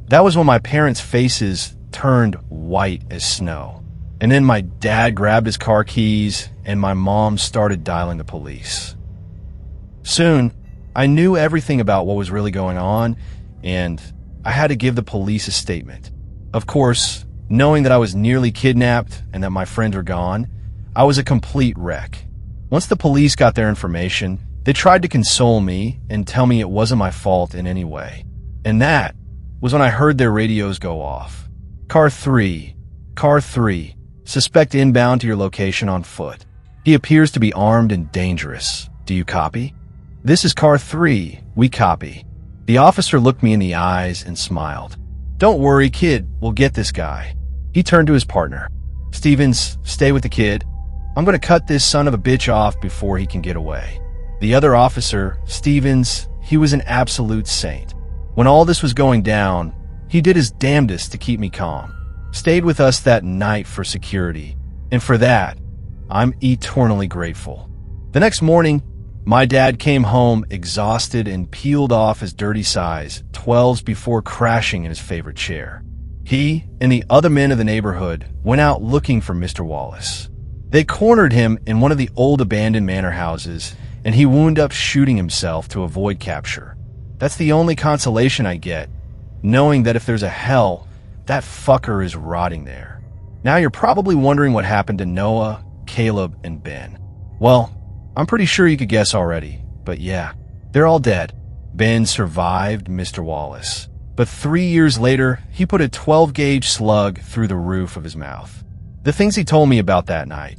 that was when my parents' faces turned white as snow. And then my dad grabbed his car keys and my mom started dialing the police. Soon, I knew everything about what was really going on, and I had to give the police a statement. Of course, knowing that I was nearly kidnapped and that my friends were gone, I was a complete wreck. Once the police got their information, they tried to console me and tell me it wasn't my fault in any way. And that was when I heard their radios go off. Car 3, suspect inbound to your location on foot. He appears to be armed and dangerous. Do you copy? This is Car 3, we copy. The officer looked me in the eyes and smiled. "Don't worry, kid, we'll get this guy." He turned to his partner. "Stevens, stay with the kid. I'm going to cut this son of a bitch off before he can get away." The other officer, Stevens, he was an absolute saint. When all this was going down, he did his damnedest to keep me calm. Stayed with us that night for security, and for that, I'm eternally grateful. The next morning, my dad came home exhausted and peeled off his dirty size 12s before crashing in his favorite chair. He and the other men of the neighborhood went out looking for Mr. Wallace. They cornered him in one of the old abandoned manor houses, and he wound up shooting himself to avoid capture. That's the only consolation I get, knowing that if there's a hell, that fucker is rotting there. Now you're probably wondering what happened to Noah, Caleb, and Ben. Well, I'm pretty sure you could guess already, but yeah, they're all dead. Ben survived Mr. Wallace, but 3 years later, he put a 12-gauge slug through the roof of his mouth. The things he told me about that night,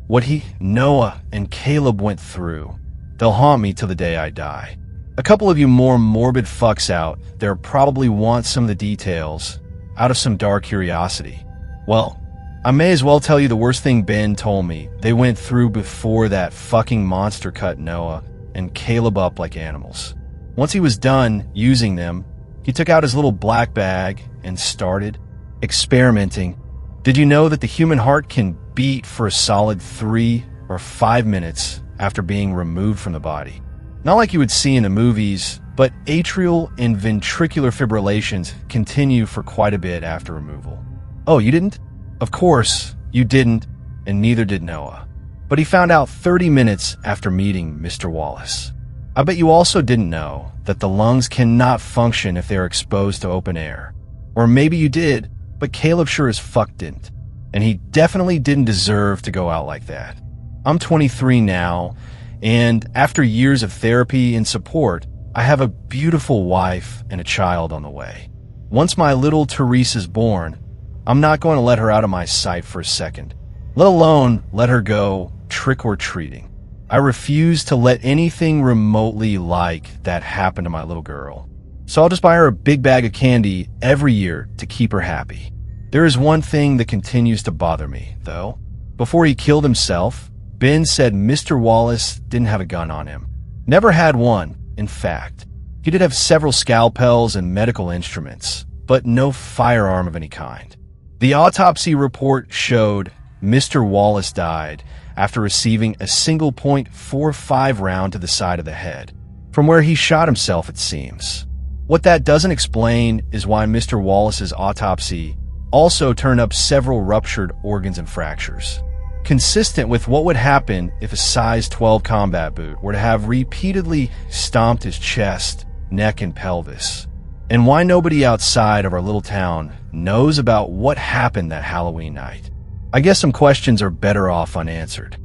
what Noah, and Caleb went through, they'll haunt me till the day I die. A couple of you more morbid fucks out there probably want some of the details out of some dark curiosity. Well, I may as well tell you the worst thing Ben told me they went through before that fucking monster cut Noah and Caleb up like animals. Once he was done using them, he took out his little black bag and started experimenting. Did you know that the human heart can beat for a solid 3 or 5 minutes after being removed from the body? Not like you would see in the movies, but atrial and ventricular fibrillations continue for quite a bit after removal. Oh, you didn't? Of course, you didn't, and neither did Noah. But he found out 30 minutes after meeting Mr. Wallace. I bet you also didn't know that the lungs cannot function if they are exposed to open air. Or maybe you did, but Caleb sure as fuck didn't. And he definitely didn't deserve to go out like that. I'm 23 now, and after years of therapy and support, I have a beautiful wife and a child on the way. Once my little Teresa's born, I'm not going to let her out of my sight for a second, let alone let her go trick-or-treating. I refuse to let anything remotely like that happen to my little girl. So I'll just buy her a big bag of candy every year to keep her happy. There is one thing that continues to bother me, though. Before he killed himself, Ben said Mr. Wallace didn't have a gun on him. Never had one, in fact. He did have several scalpels and medical instruments, but no firearm of any kind. The autopsy report showed Mr. Wallace died after receiving a single .45 round to the side of the head, from where he shot himself, it seems. What that doesn't explain is why Mr. Wallace's autopsy also turned up several ruptured organs and fractures, consistent with what would happen if a size 12 combat boot were to have repeatedly stomped his chest, neck, and pelvis, and why nobody outside of our little town knows about what happened that Halloween night. I guess some questions are better off unanswered.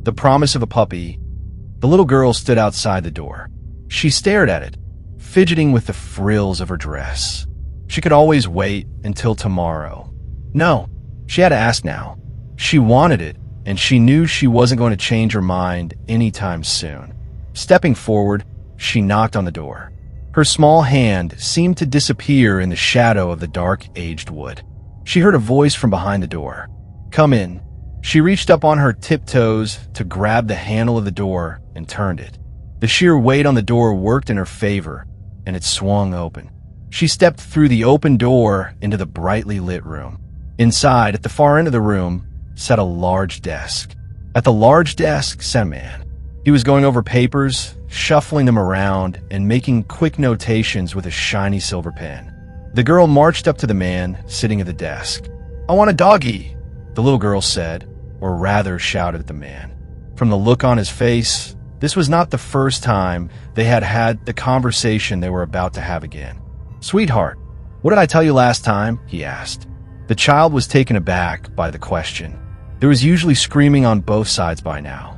The promise of a puppy. The little girl stood outside the door. She stared at it, fidgeting with the frills of her dress. She could always wait until tomorrow. No, she had to ask now. She wanted it, and she knew she wasn't going to change her mind anytime soon. Stepping forward, she knocked on the door. Her small hand seemed to disappear in the shadow of the dark, aged wood. She heard a voice from behind the door. "Come in." She reached up on her tiptoes to grab the handle of the door and turned it. The sheer weight on the door worked in her favor, and it swung open. She stepped through the open door into the brightly lit room. Inside, at the far end of the room, sat a large desk. At the large desk sat a man. He was going over papers, shuffling them around, and making quick notations with a shiny silver pen. The girl marched up to the man sitting at the desk. "I want a doggy," the little girl said, or rather shouted at the man. From the look on his face, this was not the first time they had had the conversation they were about to have again. "Sweetheart, what did I tell you last time?" he asked. The child was taken aback by the question. There was usually screaming on both sides by now.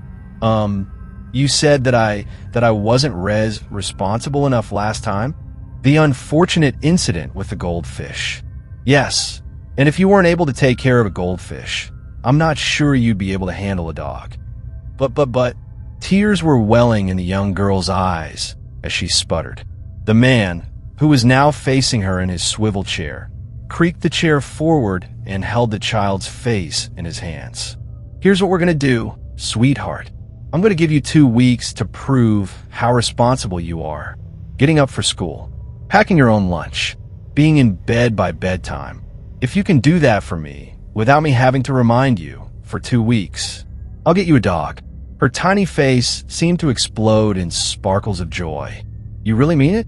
You said that I wasn't responsible enough last time? The unfortunate incident with the goldfish. Yes, and if you weren't able to take care of a goldfish, I'm not sure you'd be able to handle a dog. But, tears were welling in the young girl's eyes as she sputtered. The man, who was now facing her in his swivel chair, creaked the chair forward and held the child's face in his hands. "Here's what we're going to do, sweetheart. I'm going to give you 2 weeks to prove how responsible you are. Getting up for school, packing your own lunch, being in bed by bedtime. If you can do that for me, without me having to remind you, for 2 weeks, I'll get you a dog." Her tiny face seemed to explode in sparkles of joy. "You really mean it?"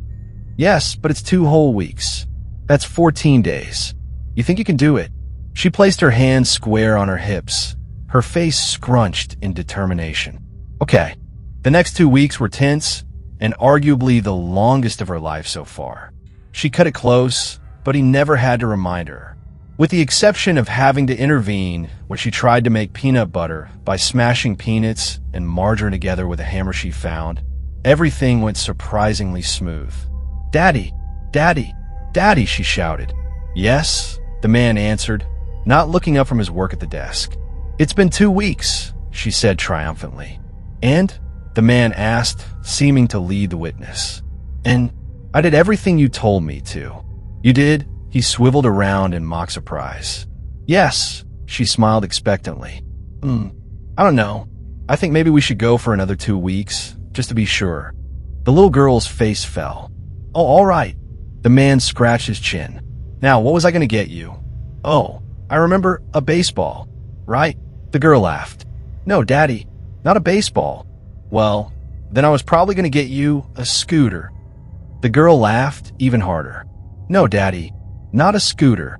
"Yes, but it's 2 whole weeks. That's 14 days. You think you can do it?" She placed her hands square on her hips, her face scrunched in determination. Okay. The next 2 weeks were tense, and arguably the longest of her life so far. She cut it close, but he never had to remind her. With the exception of having to intervene when she tried to make peanut butter by smashing peanuts and margarine together with a hammer she found, everything went surprisingly smooth. "Daddy, Daddy, Daddy," she shouted. "Yes," the man answered, not looking up from his work at the desk. "It's been 2 weeks," she said triumphantly. "And?" the man asked, seeming to lead the witness. "And I did everything you told me to." "You did?" He swiveled around in mock surprise. "Yes," she smiled expectantly. I don't know. I think maybe we should go for another 2 weeks, just to be sure." The little girl's face fell. "Oh, all right." The man scratched his chin. "Now, what was I going to get you?" "Oh, I remember, a baseball, right?" The girl laughed. "No, Daddy, not a baseball." "Well, then I was probably going to get you a scooter." The girl laughed even harder. "No, Daddy, not a scooter."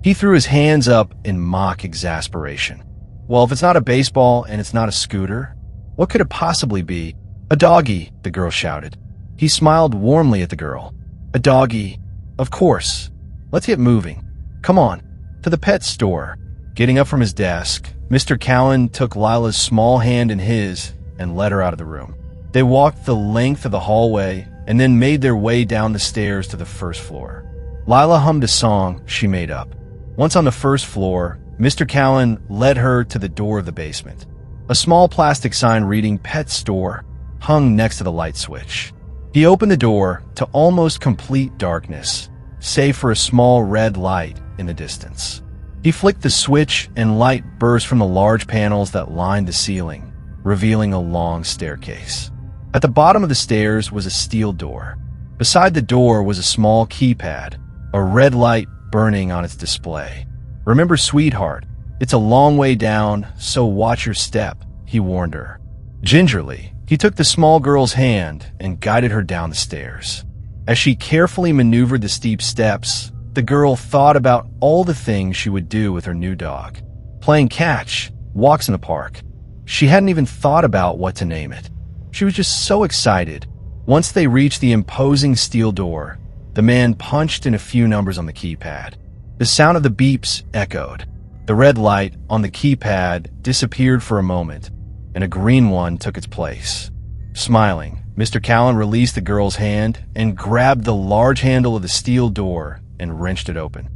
He threw his hands up in mock exasperation. "Well, if it's not a baseball and it's not a scooter, what could it possibly be?" "A doggy," the girl shouted. He smiled warmly at the girl. "A doggy, of course. Let's get moving. Come on, to the pet store." Getting up from his desk, Mr. Cowan took Lila's small hand in his and led her out of the room. They walked the length of the hallway and then made their way down the stairs to the first floor. Lila hummed a song she made up. Once on the first floor, Mr. Cowan led her to the door of the basement. A small plastic sign reading Pet Store hung next to the light switch. He opened the door to almost complete darkness, save for a small red light in the distance. He flicked the switch and light burst from the large panels that lined the ceiling, revealing a long staircase. At the bottom of the stairs was a steel door. Beside the door was a small keypad, a red light burning on its display. "Remember, sweetheart, it's a long way down, so watch your step," he warned her. Gingerly, he took the small girl's hand and guided her down the stairs. As she carefully maneuvered the steep steps, the girl thought about all the things she would do with her new dog. Playing catch, walks in the park. She hadn't even thought about what to name it. She was just so excited. Once they reached the imposing steel door, the man punched in a few numbers on the keypad. The sound of the beeps echoed. The red light on the keypad disappeared for a moment, and a green one took its place. Smiling, Mr. Callan released the girl's hand and grabbed the large handle of the steel door and wrenched it open.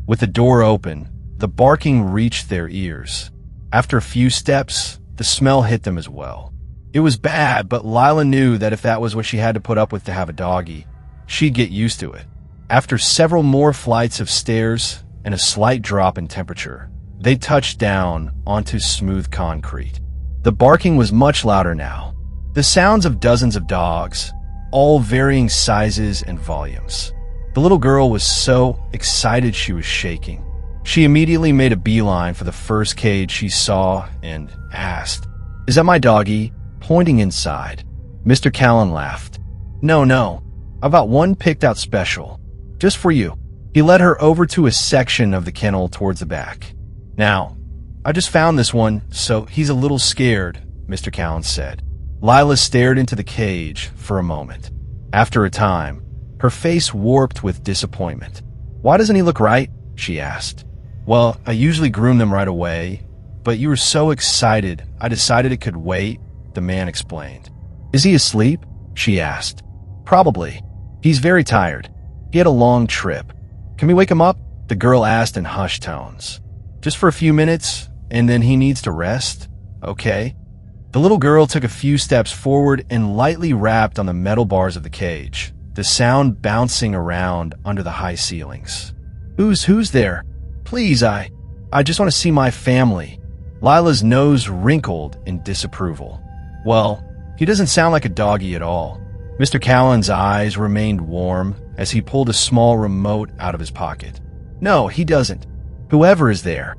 With the door open, the barking reached their ears. After a few steps, the smell hit them as well. It was bad, but Lila knew that if that was what she had to put up with to have a doggy, she'd get used to it. After several more flights of stairs and a slight drop in temperature, they touched down onto smooth concrete. The barking was much louder now. The sounds of dozens of dogs, all varying sizes and volumes. The little girl was so excited she was shaking. She immediately made a beeline for the first cage she saw and asked, "Is that my doggy?" pointing inside. Mr. Callan laughed. No, I've got one picked out special, just for you." He led her over to a section of the kennel towards the back. "Now, I just found this one, so he's a little scared," Mr. Callan said. Lila stared into the cage for a moment. After a time, her face warped with disappointment. "Why doesn't he look right?" she asked. "Well, I usually groom them right away, but you were so excited, I decided it could wait," the man explained. "Is he asleep?" she asked. "Probably. He's very tired. He had a long trip." "Can we wake him up?" the girl asked in hushed tones. "Just for a few minutes, and then he needs to rest? Okay." The little girl took a few steps forward and lightly rapped on the metal bars of the cage, the sound bouncing around under the high ceilings. Who's there? Please, I just want to see my family." Lila's nose wrinkled in disapproval. "Well, he doesn't sound like a doggy at all." Mr. Callan's eyes remained warm as he pulled a small remote out of his pocket. "No, he doesn't. Whoever is there,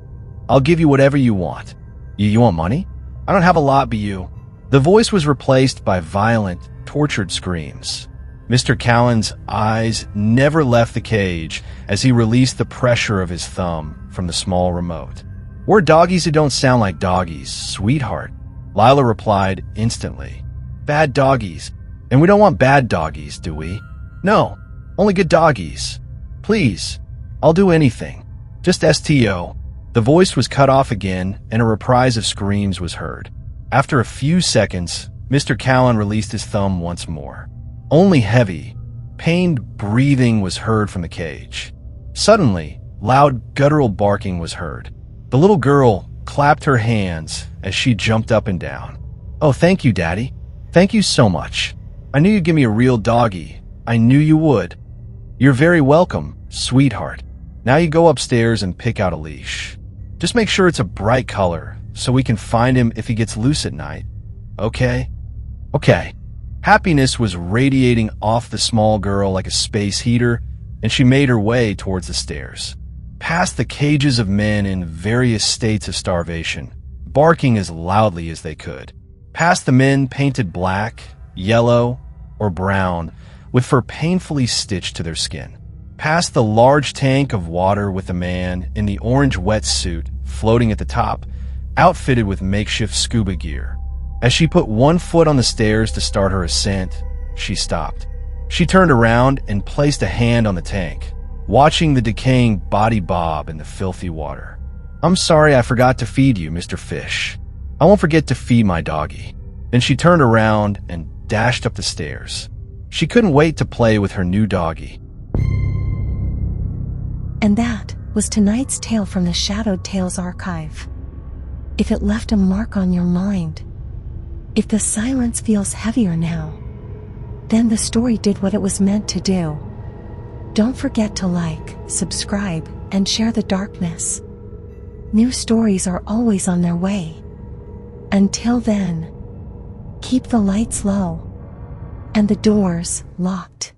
I'll give you whatever you want." You want money?" "I don't have a lot, but you." The voice was replaced by violent, tortured screams. Mr. Callan's eyes never left the cage as he released the pressure of his thumb from the small remote. "We're doggies who don't sound like doggies, sweetheart," Lila replied instantly. "Bad doggies. And we don't want bad doggies, do we?" "No, only good doggies. Please, I'll do anything. Just STO." The voice was cut off again, and a reprise of screams was heard. After a few seconds, Mr. Callan released his thumb once more. Only heavy, pained breathing was heard from the cage. Suddenly, loud guttural barking was heard. The little girl clapped her hands as she jumped up and down. "Oh, thank you, Daddy. Thank you so much. I knew you'd give me a real doggy. I knew you would." "You're very welcome, sweetheart. Now you go upstairs and pick out a leash. Just make sure it's a bright color so we can find him if he gets loose at night. Okay?" "Okay." Happiness was radiating off the small girl like a space heater, and she made her way towards the stairs. Past the cages of men in various states of starvation, barking as loudly as they could. Past the men painted black, yellow, or brown, with fur painfully stitched to their skin. Past the large tank of water with a man in the orange wetsuit floating at the top, outfitted with makeshift scuba gear. As she put one foot on the stairs to start her ascent, she stopped. She turned around and placed a hand on the tank, watching the decaying body bob in the filthy water. "I'm sorry I forgot to feed you, Mr. Fish. I won't forget to feed my doggy." Then she turned around and dashed up the stairs. She couldn't wait to play with her new doggy. And that was tonight's tale from the Shadowed Tales archive. If it left a mark on your mind, if the silence feels heavier now, then the story did what it was meant to do. Don't forget to like, subscribe, and share the darkness. New stories are always on their way. Until then, keep the lights low and the doors locked.